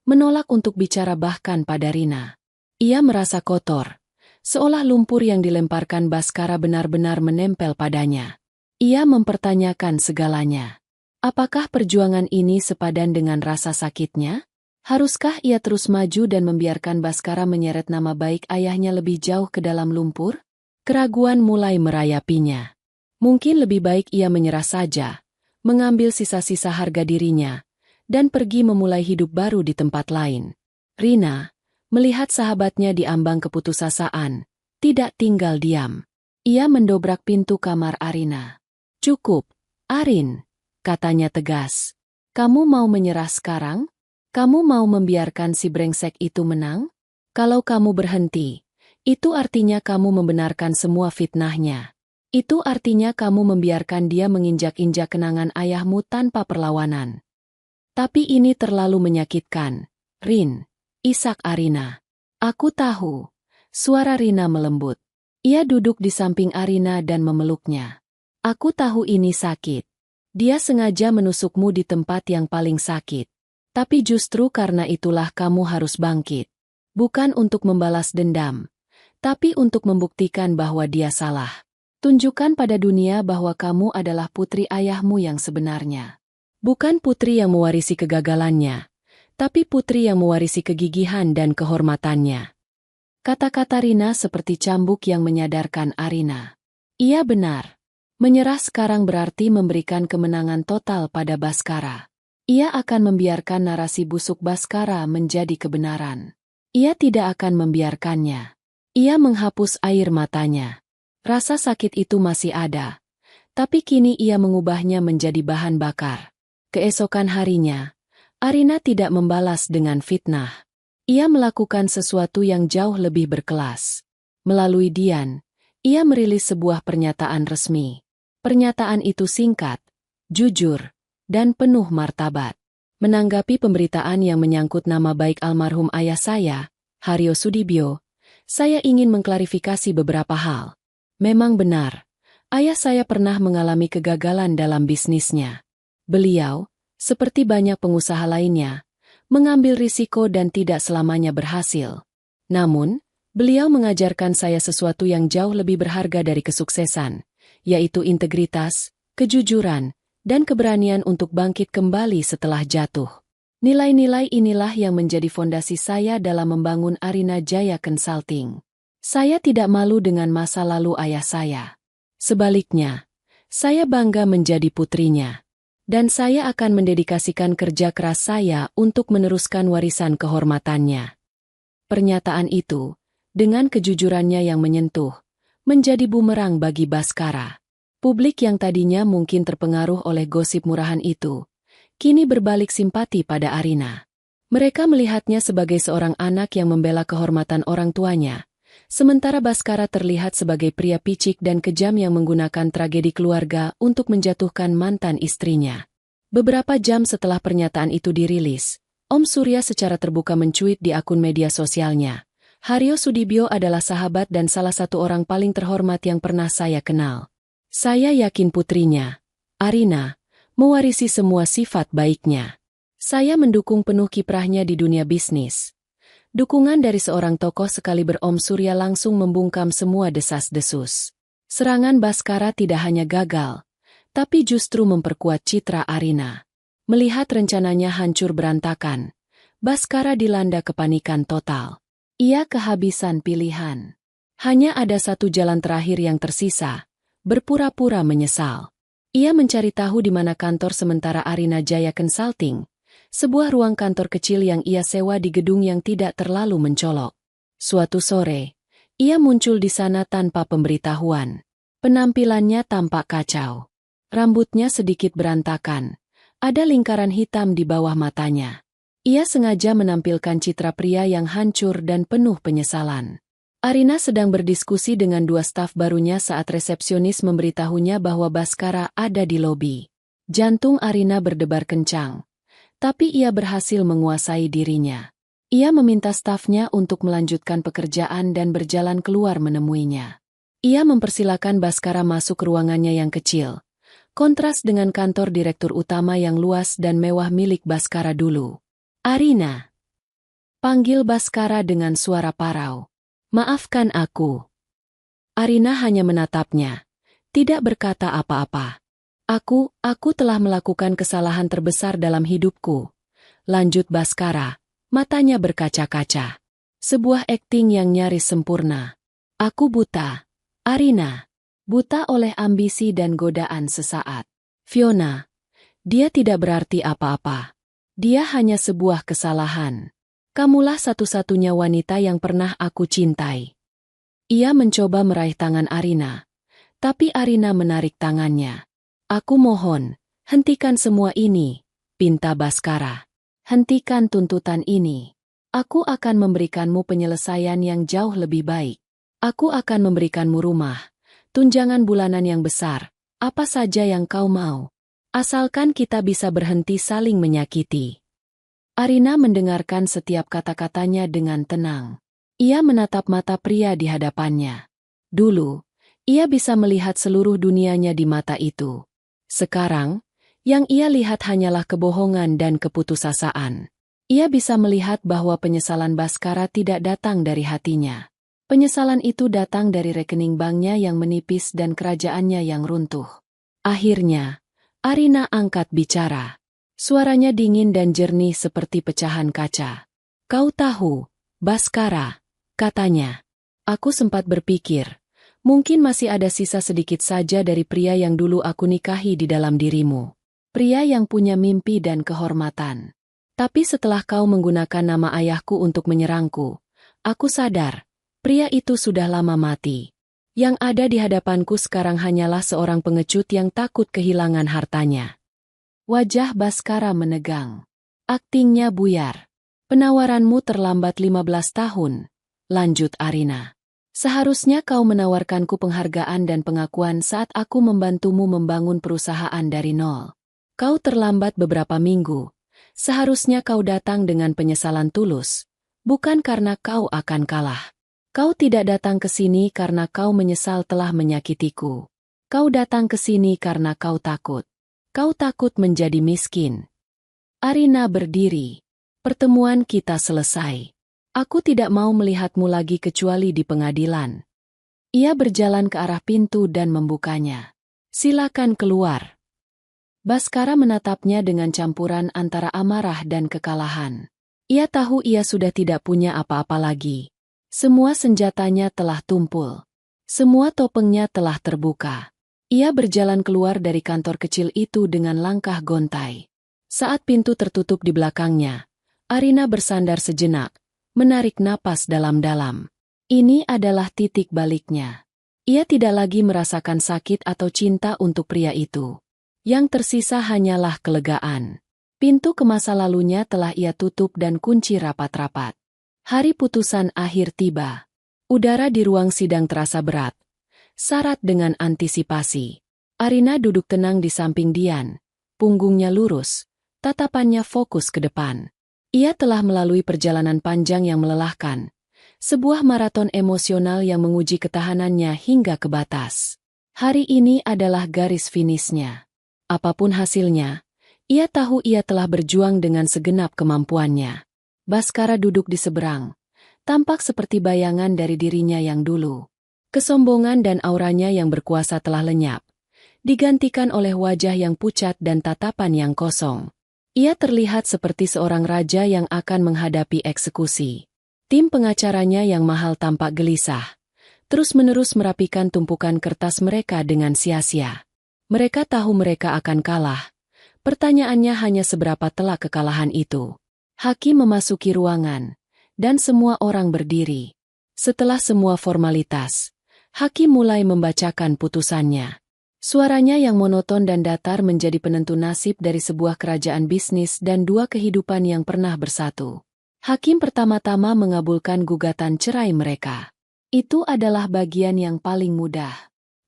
menolak untuk bicara bahkan pada Rina. Ia merasa kotor, seolah lumpur yang dilemparkan Baskara benar-benar menempel padanya. Ia mempertanyakan segalanya. Apakah perjuangan ini sepadan dengan rasa sakitnya? Haruskah ia terus maju dan membiarkan Baskara menyeret nama baik ayahnya lebih jauh ke dalam lumpur? Keraguan mulai merayapinya. Mungkin lebih baik ia menyerah saja, mengambil sisa-sisa harga dirinya, dan pergi memulai hidup baru di tempat lain. Rina, melihat sahabatnya di ambang keputusasaan, tidak tinggal diam. Ia mendobrak pintu kamar Arina. "Cukup, Arin," katanya tegas. "Kamu mau menyerah sekarang? Kamu mau membiarkan si brengsek itu menang? Kalau kamu berhenti, itu artinya kamu membenarkan semua fitnahnya. Itu artinya kamu membiarkan dia menginjak-injak kenangan ayahmu tanpa perlawanan. Tapi ini terlalu menyakitkan, Rin," isak Arina. "Aku tahu." Suara Rina melembut. Ia duduk di samping Arina dan memeluknya. "Aku tahu ini sakit. Dia sengaja menusukmu di tempat yang paling sakit. Tapi justru karena itulah kamu harus bangkit. Bukan untuk membalas dendam, tapi untuk membuktikan bahwa dia salah. Tunjukkan pada dunia bahwa kamu adalah putri ayahmu yang sebenarnya. Bukan putri yang mewarisi kegagalannya, tapi putri yang mewarisi kegigihan dan kehormatannya." Kata-kata Rina seperti cambuk yang menyadarkan Arina. Ia benar. Menyerah sekarang berarti memberikan kemenangan total pada Baskara. Ia akan membiarkan narasi busuk Baskara menjadi kebenaran. Ia tidak akan membiarkannya. Ia menghapus air matanya. Rasa sakit itu masih ada, tapi kini ia mengubahnya menjadi bahan bakar. Keesokan harinya, Arina tidak membalas dengan fitnah. Ia melakukan sesuatu yang jauh lebih berkelas. Melalui Dian, ia merilis sebuah pernyataan resmi. Pernyataan itu singkat, jujur, dan penuh martabat. Menanggapi pemberitaan yang menyangkut nama baik almarhum ayah saya, Haryo Sudibyo, saya ingin mengklarifikasi beberapa hal. Memang benar, ayah saya pernah mengalami kegagalan dalam bisnisnya. Beliau, seperti banyak pengusaha lainnya, mengambil risiko dan tidak selamanya berhasil. Namun, beliau mengajarkan saya sesuatu yang jauh lebih berharga dari kesuksesan, yaitu integritas, kejujuran, dan keberanian untuk bangkit kembali setelah jatuh. Nilai-nilai inilah yang menjadi fondasi saya dalam membangun Arina Jaya Consulting. Saya tidak malu dengan masa lalu ayah saya. Sebaliknya, saya bangga menjadi putrinya. Dan saya akan mendedikasikan kerja keras saya untuk meneruskan warisan kehormatannya. Pernyataan itu, dengan kejujurannya yang menyentuh, menjadi bumerang bagi Baskara. Publik yang tadinya mungkin terpengaruh oleh gosip murahan itu, kini berbalik simpati pada Arina. Mereka melihatnya sebagai seorang anak yang membela kehormatan orang tuanya, sementara Baskara terlihat sebagai pria picik dan kejam yang menggunakan tragedi keluarga untuk menjatuhkan mantan istrinya. Beberapa jam setelah pernyataan itu dirilis, Om Surya secara terbuka mencuit di akun media sosialnya. Haryo Sudibyo adalah sahabat dan salah satu orang paling terhormat yang pernah saya kenal. Saya yakin putrinya, Arina, mewarisi semua sifat baiknya. Saya mendukung penuh kiprahnya di dunia bisnis. Dukungan dari seorang tokoh sekaliber Om Surya langsung membungkam semua desas-desus. Serangan Baskara tidak hanya gagal, tapi justru memperkuat citra Arina. Melihat rencananya hancur berantakan, Baskara dilanda kepanikan total. Ia kehabisan pilihan. Hanya ada satu jalan terakhir yang tersisa, berpura-pura menyesal. Ia mencari tahu di mana kantor sementara Arina Jaya Consulting, sebuah ruang kantor kecil yang ia sewa di gedung yang tidak terlalu mencolok. Suatu sore, ia muncul di sana tanpa pemberitahuan. Penampilannya tampak kacau. Rambutnya sedikit berantakan. Ada lingkaran hitam di bawah matanya. Ia sengaja menampilkan citra pria yang hancur dan penuh penyesalan. Arina sedang berdiskusi dengan dua staf barunya saat resepsionis memberitahunya bahwa Baskara ada di lobi. Jantung Arina berdebar kencang. Tapi ia berhasil menguasai dirinya. Ia meminta stafnya untuk melanjutkan pekerjaan dan berjalan keluar menemuinya. Ia mempersilakan Baskara masuk ke ruangannya yang kecil. Kontras dengan kantor direktur utama yang luas dan mewah milik Baskara dulu. Arina, panggil Baskara dengan suara parau. Maafkan aku. Arina hanya menatapnya, tidak berkata apa-apa. Aku telah melakukan kesalahan terbesar dalam hidupku. Lanjut Baskara, matanya berkaca-kaca. Sebuah akting yang nyaris sempurna. Aku buta. Arina. Buta oleh ambisi dan godaan sesaat. Fiona, dia tidak berarti apa-apa. Dia hanya sebuah kesalahan. Kamulah satu-satunya wanita yang pernah aku cintai. Ia mencoba meraih tangan Arina, tapi Arina menarik tangannya. Aku mohon, hentikan semua ini, pinta Baskara. Hentikan tuntutan ini. Aku akan memberikanmu penyelesaian yang jauh lebih baik. Aku akan memberikanmu rumah, tunjangan bulanan yang besar, apa saja yang kau mau. Asalkan kita bisa berhenti saling menyakiti. Arina mendengarkan setiap kata-katanya dengan tenang. Ia menatap mata pria di hadapannya. Dulu, ia bisa melihat seluruh dunianya di mata itu. Sekarang, yang ia lihat hanyalah kebohongan dan keputusasaan. Ia bisa melihat bahwa penyesalan Baskara tidak datang dari hatinya. Penyesalan itu datang dari rekening banknya yang menipis dan kerajaannya yang runtuh. Akhirnya, Arina angkat bicara. Suaranya dingin dan jernih seperti pecahan kaca. Kau tahu, Baskara, katanya. Aku sempat berpikir, mungkin masih ada sisa sedikit saja dari pria yang dulu aku nikahi di dalam dirimu. Pria yang punya mimpi dan kehormatan. Tapi setelah kau menggunakan nama ayahku untuk menyerangku, aku sadar, pria itu sudah lama mati. Yang ada di hadapanku sekarang hanyalah seorang pengecut yang takut kehilangan hartanya. Wajah Baskara menegang. Aktingnya buyar. Penawaranmu terlambat 15 tahun, lanjut Arina. Seharusnya kau menawarkanku penghargaan dan pengakuan saat aku membantumu membangun perusahaan dari nol. Kau terlambat beberapa minggu. Seharusnya kau datang dengan penyesalan tulus, bukan karena kau akan kalah. Kau tidak datang ke sini karena kau menyesal telah menyakitiku. Kau datang ke sini karena kau takut. Kau takut menjadi miskin. Arina berdiri. Pertemuan kita selesai. Aku tidak mau melihatmu lagi kecuali di pengadilan. Ia berjalan ke arah pintu dan membukanya. Silakan keluar. Baskara menatapnya dengan campuran antara amarah dan kekalahan. Ia tahu ia sudah tidak punya apa-apa lagi. Semua senjatanya telah tumpul. Semua topengnya telah terbuka. Ia berjalan keluar dari kantor kecil itu dengan langkah gontai. Saat pintu tertutup di belakangnya, Arina bersandar sejenak, menarik napas dalam-dalam. Ini adalah titik baliknya. Ia tidak lagi merasakan sakit atau cinta untuk pria itu. Yang tersisa hanyalah kelegaan. Pintu ke masa lalunya telah ia tutup dan kunci rapat-rapat. Hari putusan akhir tiba. Udara di ruang sidang terasa berat, syarat dengan antisipasi. Arina duduk tenang di samping Dian, punggungnya lurus, tatapannya fokus ke depan. Ia telah melalui perjalanan panjang yang melelahkan, sebuah maraton emosional yang menguji ketahanannya hingga ke batas. Hari ini adalah garis finishnya. Apapun hasilnya, ia tahu ia telah berjuang dengan segenap kemampuannya. Baskara duduk di seberang, tampak seperti bayangan dari dirinya yang dulu. Kesombongan dan auranya yang berkuasa telah lenyap, digantikan oleh wajah yang pucat dan tatapan yang kosong. Ia terlihat seperti seorang raja yang akan menghadapi eksekusi. Tim pengacaranya yang mahal tampak gelisah, terus-menerus merapikan tumpukan kertas mereka dengan sia-sia. Mereka tahu mereka akan kalah. Pertanyaannya hanya seberapa telak kekalahan itu. Hakim memasuki ruangan, dan semua orang berdiri. Setelah semua formalitas, hakim mulai membacakan putusannya. Suaranya yang monoton dan datar menjadi penentu nasib dari sebuah kerajaan bisnis dan dua kehidupan yang pernah bersatu. Hakim pertama-tama mengabulkan gugatan cerai mereka. Itu adalah bagian yang paling mudah.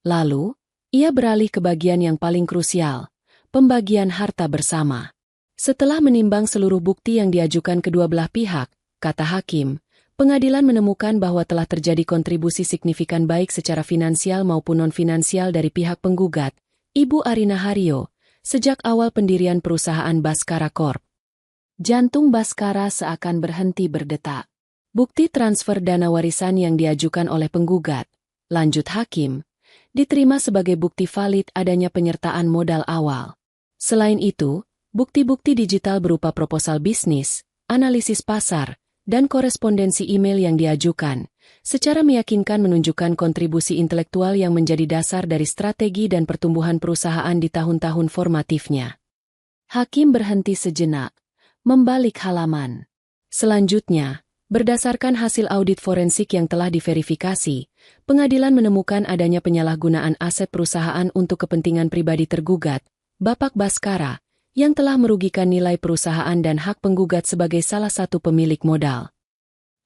Lalu, ia beralih ke bagian yang paling krusial, pembagian harta bersama. Setelah menimbang seluruh bukti yang diajukan kedua belah pihak, kata hakim, pengadilan menemukan bahwa telah terjadi kontribusi signifikan baik secara finansial maupun non-finansial dari pihak penggugat, Ibu Arina Haryo, sejak awal pendirian perusahaan Baskara Corp. Jantung Baskara seakan berhenti berdetak. Bukti transfer dana warisan yang diajukan oleh penggugat, lanjut hakim, diterima sebagai bukti valid adanya penyertaan modal awal. Selain itu, bukti-bukti digital berupa proposal bisnis, analisis pasar, dan korespondensi email yang diajukan, secara meyakinkan menunjukkan kontribusi intelektual yang menjadi dasar dari strategi dan pertumbuhan perusahaan di tahun-tahun formatifnya. Hakim berhenti sejenak, membalik halaman. Selanjutnya, berdasarkan hasil audit forensik yang telah diverifikasi, pengadilan menemukan adanya penyalahgunaan aset perusahaan untuk kepentingan pribadi tergugat, Bapak Baskara, yang telah merugikan nilai perusahaan dan hak penggugat sebagai salah satu pemilik modal.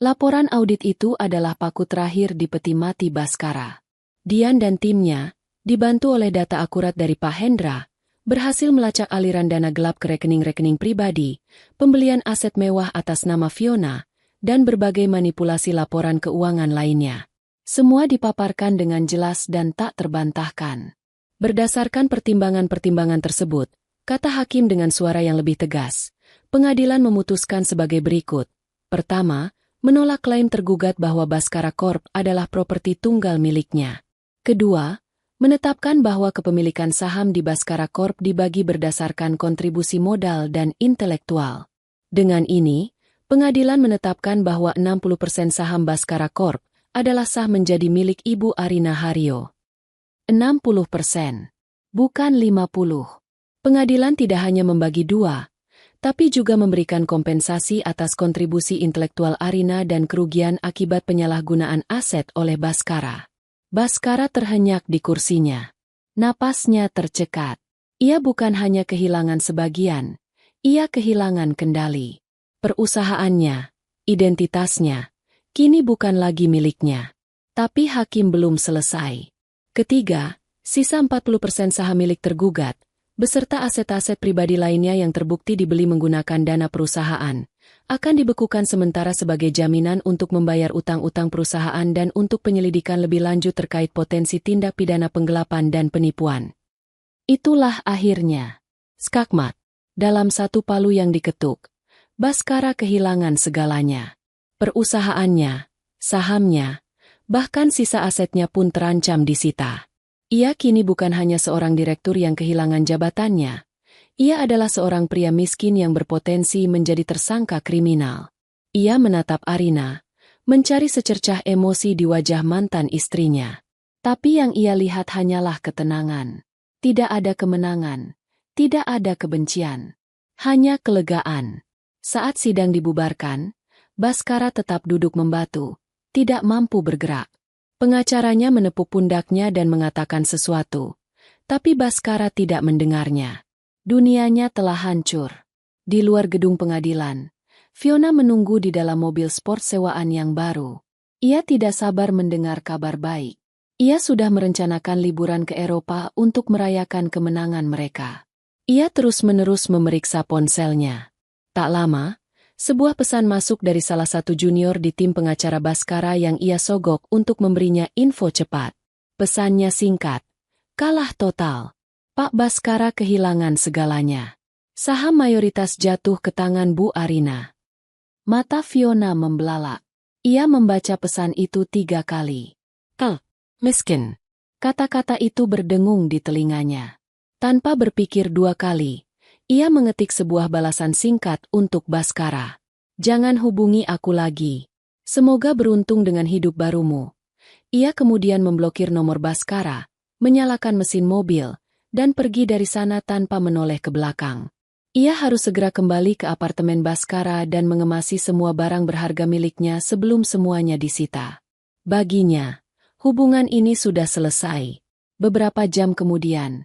Laporan audit itu adalah paku terakhir di peti mati Baskara. Dian dan timnya, dibantu oleh data akurat dari Pak Hendra, berhasil melacak aliran dana gelap ke rekening-rekening pribadi, pembelian aset mewah atas nama Fiona, dan berbagai manipulasi laporan keuangan lainnya. Semua dipaparkan dengan jelas dan tak terbantahkan. Berdasarkan pertimbangan-pertimbangan tersebut, kata hakim dengan suara yang lebih tegas, pengadilan memutuskan sebagai berikut. Pertama, menolak klaim tergugat bahwa Baskara Corp adalah properti tunggal miliknya. Kedua, menetapkan bahwa kepemilikan saham di Baskara Corp dibagi berdasarkan kontribusi modal dan intelektual. Dengan ini, pengadilan menetapkan bahwa 60% saham Baskara Corp adalah sah menjadi milik Ibu Arina Haryo. 60%, bukan 50%. Pengadilan tidak hanya membagi dua, tapi juga memberikan kompensasi atas kontribusi intelektual Arina dan kerugian akibat penyalahgunaan aset oleh Baskara. Baskara terhenyak di kursinya. Napasnya tercekat. Ia bukan hanya kehilangan sebagian, ia kehilangan kendali. Perusahaannya, identitasnya, kini bukan lagi miliknya. Tapi hakim belum selesai. Ketiga, sisa 40% saham milik tergugat, beserta aset-aset pribadi lainnya yang terbukti dibeli menggunakan dana perusahaan, akan dibekukan sementara sebagai jaminan untuk membayar utang-utang perusahaan dan untuk penyelidikan lebih lanjut terkait potensi tindak pidana penggelapan dan penipuan. Itulah akhirnya. Skakmat. Dalam satu palu yang diketuk, Baskara kehilangan segalanya. Perusahaannya, sahamnya, bahkan sisa asetnya pun terancam disita. Ia kini bukan hanya seorang direktur yang kehilangan jabatannya. Ia adalah seorang pria miskin yang berpotensi menjadi tersangka kriminal. Ia menatap Arina, mencari secercah emosi di wajah mantan istrinya. Tapi yang ia lihat hanyalah ketenangan. Tidak ada kemenangan, tidak ada kebencian. Hanya kelegaan. Saat sidang dibubarkan, Baskara tetap duduk membatu, tidak mampu bergerak. Pengacaranya menepuk pundaknya dan mengatakan sesuatu. Tapi Baskara tidak mendengarnya. Dunianya telah hancur. Di luar gedung pengadilan, Fiona menunggu di dalam mobil sport sewaan yang baru. Ia tidak sabar mendengar kabar baik. Ia sudah merencanakan liburan ke Eropa untuk merayakan kemenangan mereka. Ia terus-menerus memeriksa ponselnya. Tak lama, sebuah pesan masuk dari salah satu junior di tim pengacara Baskara yang ia sogok untuk memberinya info cepat. Pesannya singkat. Kalah total. Pak Baskara kehilangan segalanya. Saham mayoritas jatuh ke tangan Bu Arina. Mata Fiona membelalak. Ia membaca pesan itu 3 kali. Miskin. Kata-kata itu berdengung di telinganya. Tanpa berpikir 2 kali, ia mengetik sebuah balasan singkat untuk Baskara. Jangan hubungi aku lagi. Semoga beruntung dengan hidup barumu. Ia kemudian memblokir nomor Baskara, menyalakan mesin mobil, dan pergi dari sana tanpa menoleh ke belakang. Ia harus segera kembali ke apartemen Baskara dan mengemasi semua barang berharga miliknya sebelum semuanya disita. Baginya, hubungan ini sudah selesai. Beberapa jam kemudian,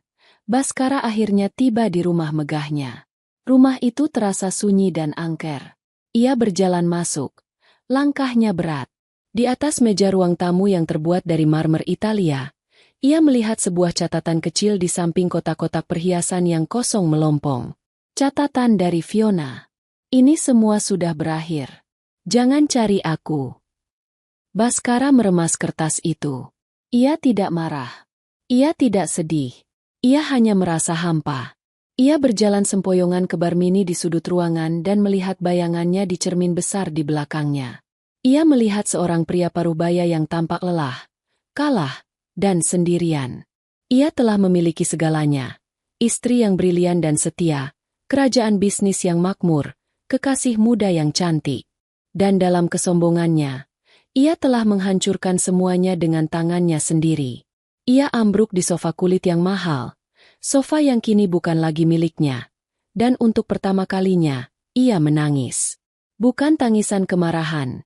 Baskara akhirnya tiba di rumah megahnya. Rumah itu terasa sunyi dan angker. Ia berjalan masuk. Langkahnya berat. Di atas meja ruang tamu yang terbuat dari marmer Italia, ia melihat sebuah catatan kecil di samping kotak-kotak perhiasan yang kosong melompong. Catatan dari Fiona. Ini semua sudah berakhir. Jangan cari aku. Baskara meremas kertas itu. Ia tidak marah. Ia tidak sedih. Ia hanya merasa hampa. Ia berjalan sempoyongan ke bar mini di sudut ruangan dan melihat bayangannya di cermin besar di belakangnya. Ia melihat seorang pria parubaya yang tampak lelah, kalah, dan sendirian. Ia telah memiliki segalanya. Istri yang brilian dan setia, kerajaan bisnis yang makmur, kekasih muda yang cantik. Dan dalam kesombongannya, ia telah menghancurkan semuanya dengan tangannya sendiri. Ia ambruk di sofa kulit yang mahal, sofa yang kini bukan lagi miliknya. Dan untuk pertama kalinya, ia menangis. Bukan tangisan kemarahan,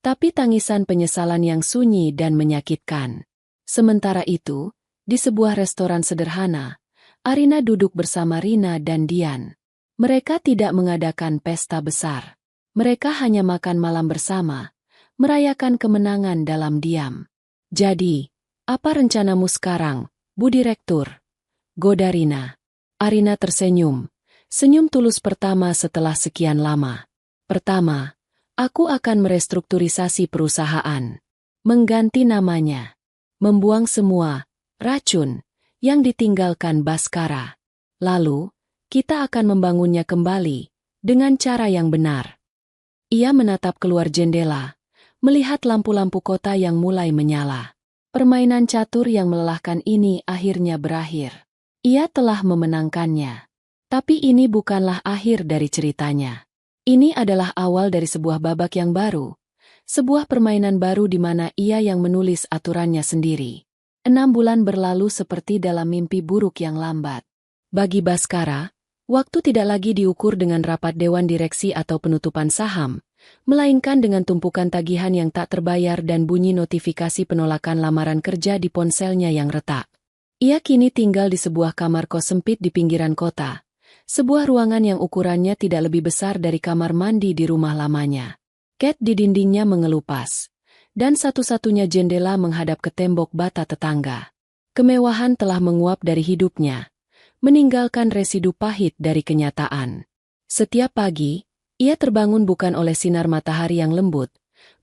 tapi tangisan penyesalan yang sunyi dan menyakitkan. Sementara itu, di sebuah restoran sederhana, Arina duduk bersama Rina dan Dian. Mereka tidak mengadakan pesta besar. Mereka hanya makan malam bersama, merayakan kemenangan dalam diam. Jadi, apa rencanamu sekarang, Bu Direktur? Goda Rina. Arina tersenyum. Senyum tulus pertama setelah sekian lama. Pertama, aku akan merestrukturisasi perusahaan. Mengganti namanya. Membuang semua racun yang ditinggalkan Baskara. Lalu, kita akan membangunnya kembali dengan cara yang benar. Ia menatap keluar jendela, melihat lampu-lampu kota yang mulai menyala. Permainan catur yang melelahkan ini akhirnya berakhir. Ia telah memenangkannya. Tapi ini bukanlah akhir dari ceritanya. Ini adalah awal dari sebuah babak yang baru. Sebuah permainan baru di mana ia yang menulis aturannya sendiri. 6 bulan berlalu seperti dalam mimpi buruk yang lambat. Bagi Baskara, waktu tidak lagi diukur dengan rapat dewan direksi atau penutupan saham, melainkan dengan tumpukan tagihan yang tak terbayar dan bunyi notifikasi penolakan lamaran kerja di ponselnya yang retak. Ia kini tinggal di sebuah kamar kos sempit di pinggiran kota, sebuah ruangan yang ukurannya tidak lebih besar dari kamar mandi di rumah lamanya. Cat di dindingnya mengelupas, dan satu-satunya jendela menghadap ke tembok bata tetangga. Kemewahan telah menguap dari hidupnya, meninggalkan residu pahit dari kenyataan. Setiap pagi, ia terbangun bukan oleh sinar matahari yang lembut,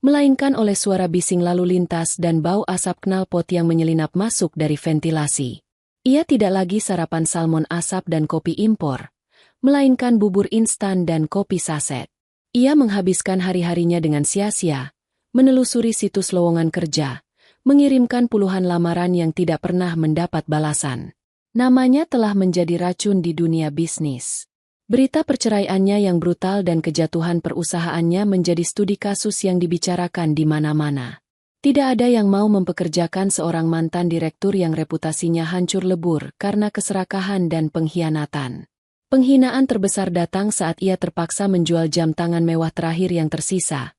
melainkan oleh suara bising lalu lintas dan bau asap knalpot yang menyelinap masuk dari ventilasi. Ia tidak lagi sarapan salmon asap dan kopi impor, melainkan bubur instan dan kopi saset. Ia menghabiskan hari-harinya dengan sia-sia, menelusuri situs lowongan kerja, mengirimkan puluhan lamaran yang tidak pernah mendapat balasan. Namanya telah menjadi racun di dunia bisnis. Berita perceraiannya yang brutal dan kejatuhan perusahaannya menjadi studi kasus yang dibicarakan di mana-mana. Tidak ada yang mau mempekerjakan seorang mantan direktur yang reputasinya hancur lebur karena keserakahan dan pengkhianatan. Penghinaan terbesar datang saat ia terpaksa menjual jam tangan mewah terakhir yang tersisa.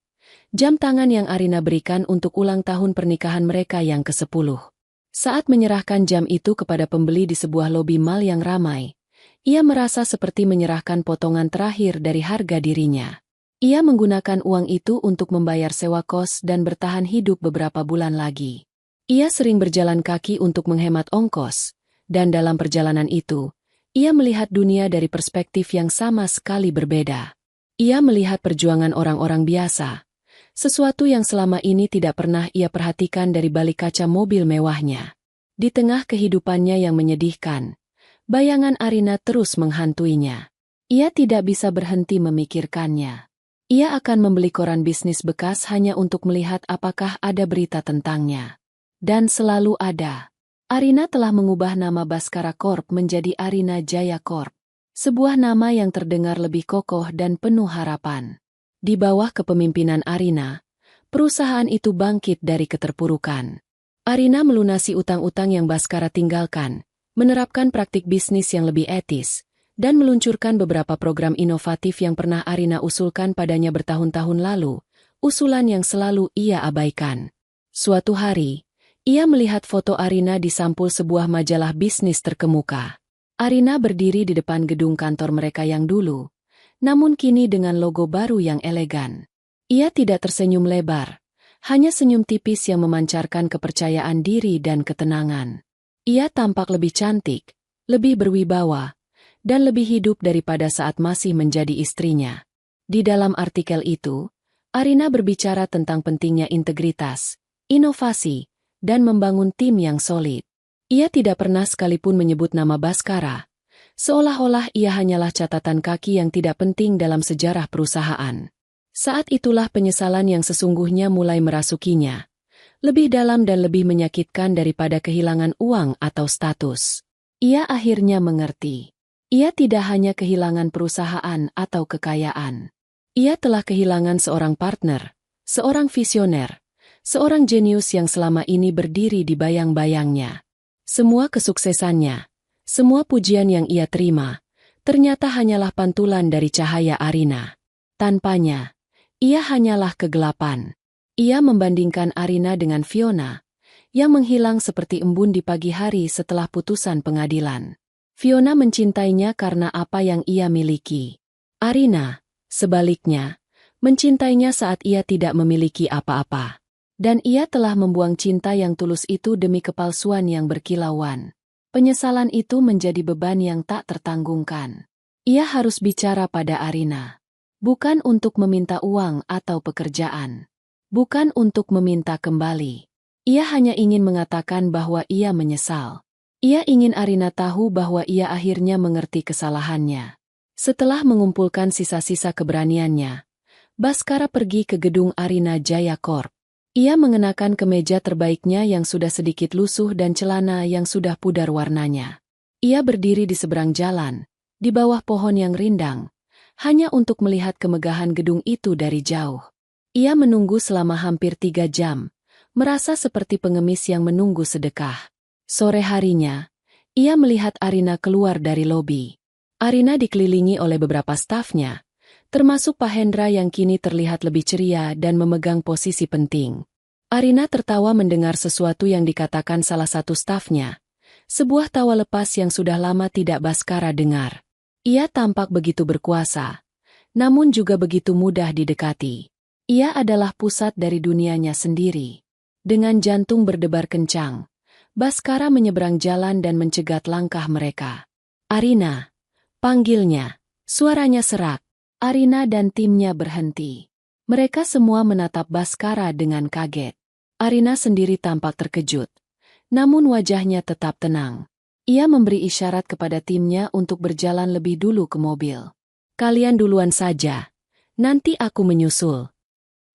Jam tangan yang Arina berikan untuk ulang tahun pernikahan mereka yang ke-10. Saat menyerahkan jam itu kepada pembeli di sebuah lobi mal yang ramai, ia merasa seperti menyerahkan potongan terakhir dari harga dirinya. Ia menggunakan uang itu untuk membayar sewa kos dan bertahan hidup beberapa bulan lagi. Ia sering berjalan kaki untuk menghemat ongkos, dan dalam perjalanan itu, ia melihat dunia dari perspektif yang sama sekali berbeda. Ia melihat perjuangan orang-orang biasa, sesuatu yang selama ini tidak pernah ia perhatikan dari balik kaca mobil mewahnya. Di tengah kehidupannya yang menyedihkan, bayangan Arina terus menghantuinya. Ia tidak bisa berhenti memikirkannya. Ia akan membeli koran bisnis bekas hanya untuk melihat apakah ada berita tentangnya. Dan selalu ada. Arina telah mengubah nama Baskara Corp menjadi Arina Jaya Corp. Sebuah nama yang terdengar lebih kokoh dan penuh harapan. Di bawah kepemimpinan Arina, perusahaan itu bangkit dari keterpurukan. Arina melunasi utang-utang yang Baskara tinggalkan, menerapkan praktik bisnis yang lebih etis, dan meluncurkan beberapa program inovatif yang pernah Arina usulkan padanya bertahun-tahun lalu, usulan yang selalu ia abaikan. Suatu hari, ia melihat foto Arina di sampul sebuah majalah bisnis terkemuka. Arina berdiri di depan gedung kantor mereka yang dulu, namun kini dengan logo baru yang elegan. Ia tidak tersenyum lebar, hanya senyum tipis yang memancarkan kepercayaan diri dan ketenangan. Ia tampak lebih cantik, lebih berwibawa, dan lebih hidup daripada saat masih menjadi istrinya. Di dalam artikel itu, Arina berbicara tentang pentingnya integritas, inovasi, dan membangun tim yang solid. Ia tidak pernah sekalipun menyebut nama Baskara, seolah-olah ia hanyalah catatan kaki yang tidak penting dalam sejarah perusahaan. Saat itulah penyesalan yang sesungguhnya mulai merasukinya, lebih dalam dan lebih menyakitkan daripada kehilangan uang atau status. Ia akhirnya mengerti. Ia tidak hanya kehilangan perusahaan atau kekayaan. Ia telah kehilangan seorang partner, seorang visioner, seorang jenius yang selama ini berdiri di bayang-bayangnya. Semua kesuksesannya, semua pujian yang ia terima, ternyata hanyalah pantulan dari cahaya Arina. Tanpanya, ia hanyalah kegelapan. Ia membandingkan Arina dengan Fiona, yang menghilang seperti embun di pagi hari setelah putusan pengadilan. Fiona mencintainya karena apa yang ia miliki. Arina, sebaliknya, mencintainya saat ia tidak memiliki apa-apa. Dan ia telah membuang cinta yang tulus itu demi kepalsuan yang berkilauan. Penyesalan itu menjadi beban yang tak tertanggungkan. Ia harus bicara pada Arina. Bukan untuk meminta uang atau pekerjaan. Bukan untuk meminta kembali. Ia hanya ingin mengatakan bahwa ia menyesal. Ia ingin Arina tahu bahwa ia akhirnya mengerti kesalahannya. Setelah mengumpulkan sisa-sisa keberaniannya, Baskara pergi ke gedung Arina Jaya Corp. Ia mengenakan kemeja terbaiknya yang sudah sedikit lusuh dan celana yang sudah pudar warnanya. Ia berdiri di seberang jalan, di bawah pohon yang rindang, hanya untuk melihat kemegahan gedung itu dari jauh. Ia menunggu selama hampir 3 jam, merasa seperti pengemis yang menunggu sedekah. Sore harinya, ia melihat Arina keluar dari lobi. Arina dikelilingi oleh beberapa stafnya, termasuk Pak Hendra yang kini terlihat lebih ceria dan memegang posisi penting. Arina tertawa mendengar sesuatu yang dikatakan salah satu stafnya, sebuah tawa lepas yang sudah lama tidak Baskara dengar. Ia tampak begitu berkuasa, namun juga begitu mudah didekati. Ia adalah pusat dari dunianya sendiri. Dengan jantung berdebar kencang, Baskara menyeberang jalan dan mencegat langkah mereka. Arina, panggilnya. Suaranya serak. Arina dan timnya berhenti. Mereka semua menatap Baskara dengan kaget. Arina sendiri tampak terkejut, namun wajahnya tetap tenang. Ia memberi isyarat kepada timnya untuk berjalan lebih dulu ke mobil. Kalian duluan saja, Nanti aku menyusul.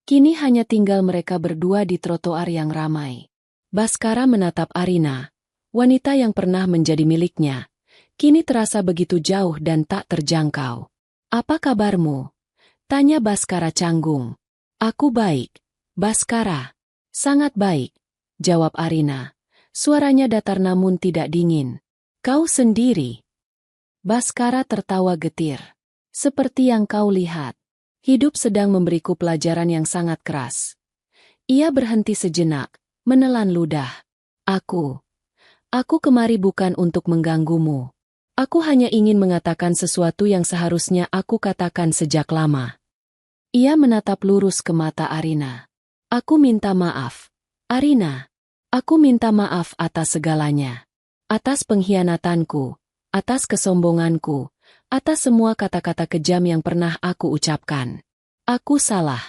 Kini hanya tinggal mereka berdua di trotoar yang ramai. Baskara menatap Arina, wanita yang pernah menjadi miliknya. Kini terasa begitu jauh dan tak terjangkau. Apa kabarmu? Tanya Baskara canggung. Aku baik, Baskara. Sangat baik, jawab Arina. Suaranya datar namun tidak dingin. Kau sendiri? Baskara tertawa getir. Seperti yang kau lihat. Hidup sedang memberiku pelajaran yang sangat keras. Ia berhenti sejenak, menelan ludah. Aku kemari bukan untuk mengganggumu. Aku hanya ingin mengatakan sesuatu yang seharusnya aku katakan sejak lama. Ia menatap lurus ke mata Arina. Aku minta maaf. Arina, aku minta maaf atas segalanya. Atas pengkhianatanku, atas kesombonganku, atas semua kata-kata kejam yang pernah aku ucapkan. Aku salah.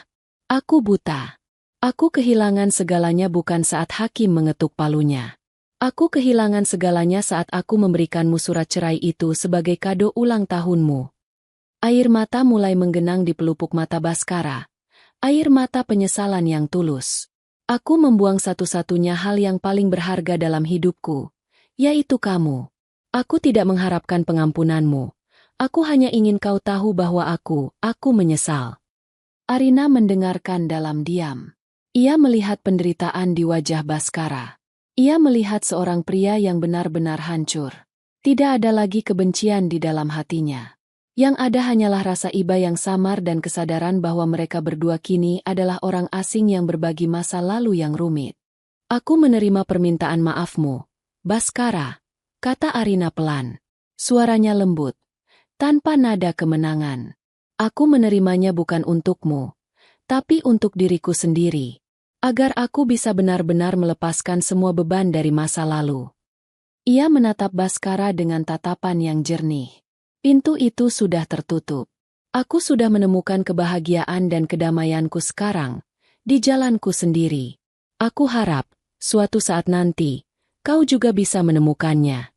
Aku buta. Aku kehilangan segalanya bukan saat hakim mengetuk palunya. Aku kehilangan segalanya saat aku memberikanmu surat cerai itu sebagai kado ulang tahunmu. Air mata mulai menggenang di pelupuk mata Baskara. Air mata penyesalan yang tulus. Aku membuang satu-satunya hal yang paling berharga dalam hidupku, yaitu kamu. Aku tidak mengharapkan pengampunanmu. Aku hanya ingin kau tahu bahwa aku menyesal. Arina mendengarkan dalam diam. Ia melihat penderitaan di wajah Baskara. Ia melihat seorang pria yang benar-benar hancur. Tidak ada lagi kebencian di dalam hatinya. Yang ada hanyalah rasa iba yang samar dan kesadaran bahwa mereka berdua kini adalah orang asing yang berbagi masa lalu yang rumit. Aku menerima permintaan maafmu, Baskara, kata Arina pelan. Suaranya lembut. Tanpa nada kemenangan. Aku menerimanya bukan untukmu, tapi untuk diriku sendiri. Agar aku bisa benar-benar melepaskan semua beban dari masa lalu. Ia menatap Baskara dengan tatapan yang jernih. Pintu itu sudah tertutup. Aku sudah menemukan kebahagiaan dan kedamaianku sekarang, di jalanku sendiri. Aku harap, suatu saat nanti, kau juga bisa menemukannya.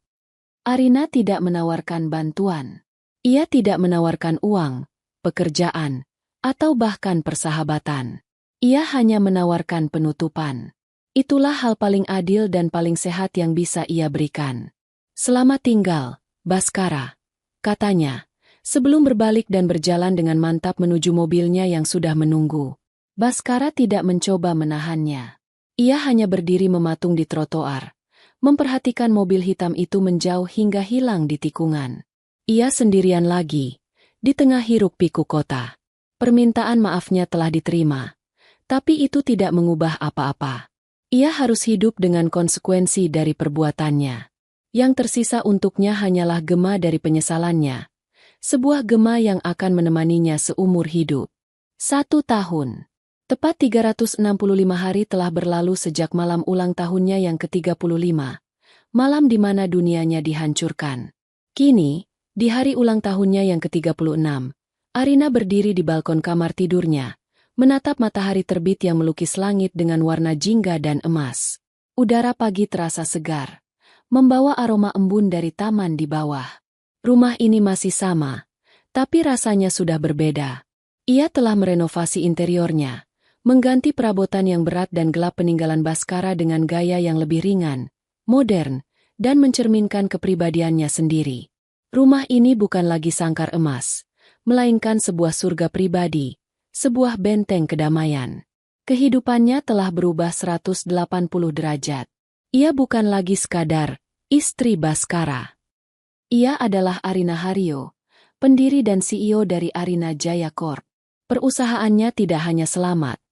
Arina tidak menawarkan bantuan. Ia tidak menawarkan uang, pekerjaan, atau bahkan persahabatan. Ia hanya menawarkan penutupan. Itulah hal paling adil dan paling sehat yang bisa ia berikan. Selamat tinggal, Baskara, katanya, sebelum berbalik dan berjalan dengan mantap menuju mobilnya yang sudah menunggu. Baskara tidak mencoba menahannya. Ia hanya berdiri mematung di trotoar, memperhatikan mobil hitam itu menjauh hingga hilang di tikungan. Ia sendirian lagi, di tengah hiruk-pikuk kota. Permintaan maafnya telah diterima, tapi itu tidak mengubah apa-apa. Ia harus hidup dengan konsekuensi dari perbuatannya. Yang tersisa untuknya hanyalah gema dari penyesalannya. Sebuah gema yang akan menemaninya seumur hidup. 1 tahun. Tepat 365 hari telah berlalu sejak malam ulang tahunnya yang ke-35. Malam di mana dunianya dihancurkan. Kini, di hari ulang tahunnya yang ke-36, Arina berdiri di balkon kamar tidurnya, menatap matahari terbit yang melukis langit dengan warna jingga dan emas. Udara pagi terasa segar, membawa aroma embun dari taman di bawah. Rumah ini masih sama, tapi rasanya sudah berbeda. Ia telah merenovasi interiornya, mengganti perabotan yang berat dan gelap peninggalan Baskara dengan gaya yang lebih ringan, modern, dan mencerminkan kepribadiannya sendiri. Rumah ini bukan lagi sangkar emas, melainkan sebuah surga pribadi, sebuah benteng kedamaian. Kehidupannya telah berubah 180 derajat. Ia bukan lagi sekadar istri Baskara. Ia adalah Arina Haryo, pendiri dan CEO dari Arina Jaya Corp. Perusahaannya tidak hanya selamat,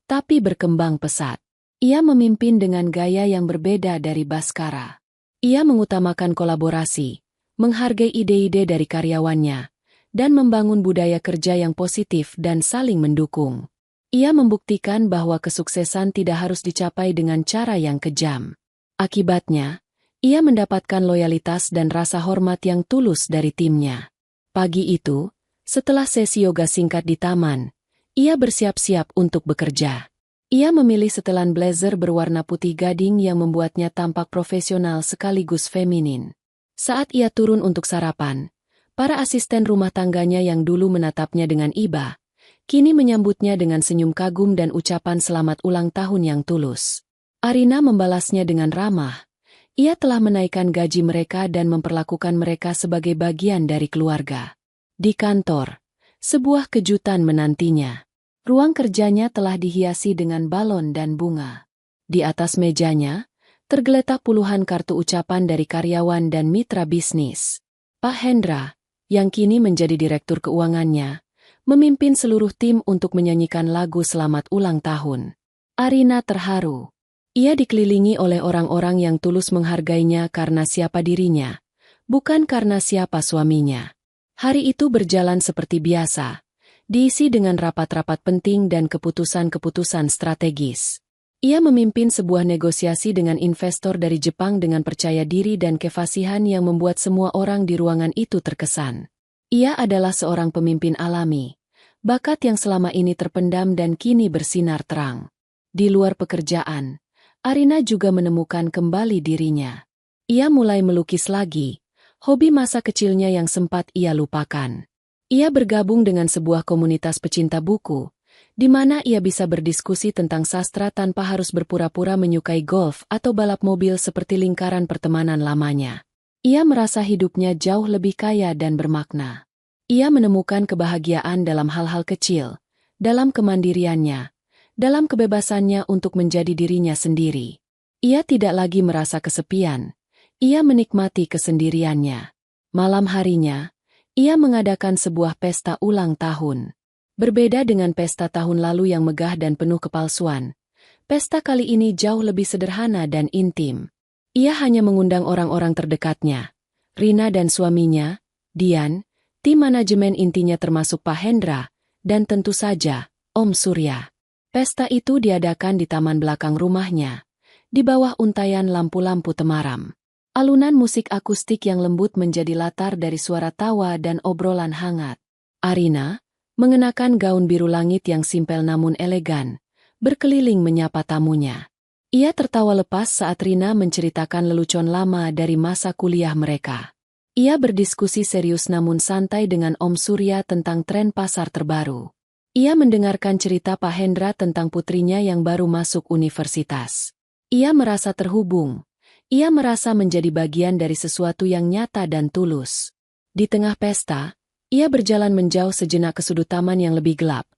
tapi berkembang pesat. Ia memimpin dengan gaya yang berbeda dari Baskara. Ia mengutamakan kolaborasi, menghargai ide-ide dari karyawannya, dan membangun budaya kerja yang positif dan saling mendukung. Ia membuktikan bahwa kesuksesan tidak harus dicapai dengan cara yang kejam. Akibatnya, ia mendapatkan loyalitas dan rasa hormat yang tulus dari timnya. Pagi itu, setelah sesi yoga singkat di taman, ia bersiap-siap untuk bekerja. Ia memilih setelan blazer berwarna putih gading yang membuatnya tampak profesional sekaligus feminin. Saat ia turun untuk sarapan, para asisten rumah tangganya yang dulu menatapnya dengan iba, kini menyambutnya dengan senyum kagum dan ucapan selamat ulang tahun yang tulus. Arina membalasnya dengan ramah. Ia telah menaikkan gaji mereka dan memperlakukan mereka sebagai bagian dari keluarga. Di kantor, sebuah kejutan menantinya. Ruang kerjanya telah dihiasi dengan balon dan bunga. Di atas mejanya, tergeletak puluhan kartu ucapan dari karyawan dan mitra bisnis. Pak Hendra, yang kini menjadi direktur keuangannya, memimpin seluruh tim untuk menyanyikan lagu selamat ulang tahun. Arina terharu. Ia dikelilingi oleh orang-orang yang tulus menghargainya karena siapa dirinya, bukan karena siapa suaminya. Hari itu berjalan seperti biasa, diisi dengan rapat-rapat penting dan keputusan-keputusan strategis. Ia memimpin sebuah negosiasi dengan investor dari Jepang dengan percaya diri dan kefasihan yang membuat semua orang di ruangan itu terkesan. Ia adalah seorang pemimpin alami, bakat yang selama ini terpendam dan kini bersinar terang. Di luar pekerjaan, Arina juga menemukan kembali dirinya. Ia mulai melukis lagi, hobi masa kecilnya yang sempat ia lupakan. Ia bergabung dengan sebuah komunitas pecinta buku, di mana ia bisa berdiskusi tentang sastra tanpa harus berpura-pura menyukai golf atau balap mobil seperti lingkaran pertemanan lamanya. Ia merasa hidupnya jauh lebih kaya dan bermakna. Ia menemukan kebahagiaan dalam hal-hal kecil, dalam kemandiriannya, dalam kebebasannya untuk menjadi dirinya sendiri. Ia tidak lagi merasa kesepian, ia menikmati kesendiriannya. Malam harinya, ia mengadakan sebuah pesta ulang tahun. Berbeda dengan pesta tahun lalu yang megah dan penuh kepalsuan, pesta kali ini jauh lebih sederhana dan intim. Ia hanya mengundang orang-orang terdekatnya, Rina dan suaminya, Dian, tim manajemen intinya termasuk Pak Hendra, dan tentu saja, Om Surya. Pesta itu diadakan di taman belakang rumahnya, di bawah untaian lampu-lampu temaram. Alunan musik akustik yang lembut menjadi latar dari suara tawa dan obrolan hangat. Arina, mengenakan gaun biru langit yang simpel namun elegan, berkeliling menyapa tamunya. Ia tertawa lepas saat Rina menceritakan lelucon lama dari masa kuliah mereka. Ia berdiskusi serius namun santai dengan Om Surya tentang tren pasar terbaru. Ia mendengarkan cerita Pak Hendra tentang putrinya yang baru masuk universitas. Ia merasa terhubung. Ia merasa menjadi bagian dari sesuatu yang nyata dan tulus. Di tengah pesta, ia berjalan menjauh sejenak ke sudut taman yang lebih gelap,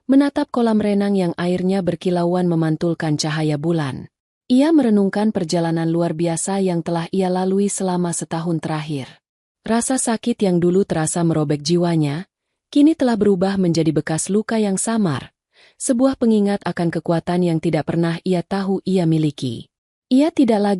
menatap kolam renang yang airnya berkilauan memantulkan cahaya bulan. Ia merenungkan perjalanan luar biasa yang telah ia lalui selama setahun terakhir. Rasa sakit yang dulu terasa merobek jiwanya, kini telah berubah menjadi bekas luka yang samar, sebuah pengingat akan kekuatan yang tidak pernah ia tahu ia miliki. Ia tidak lagi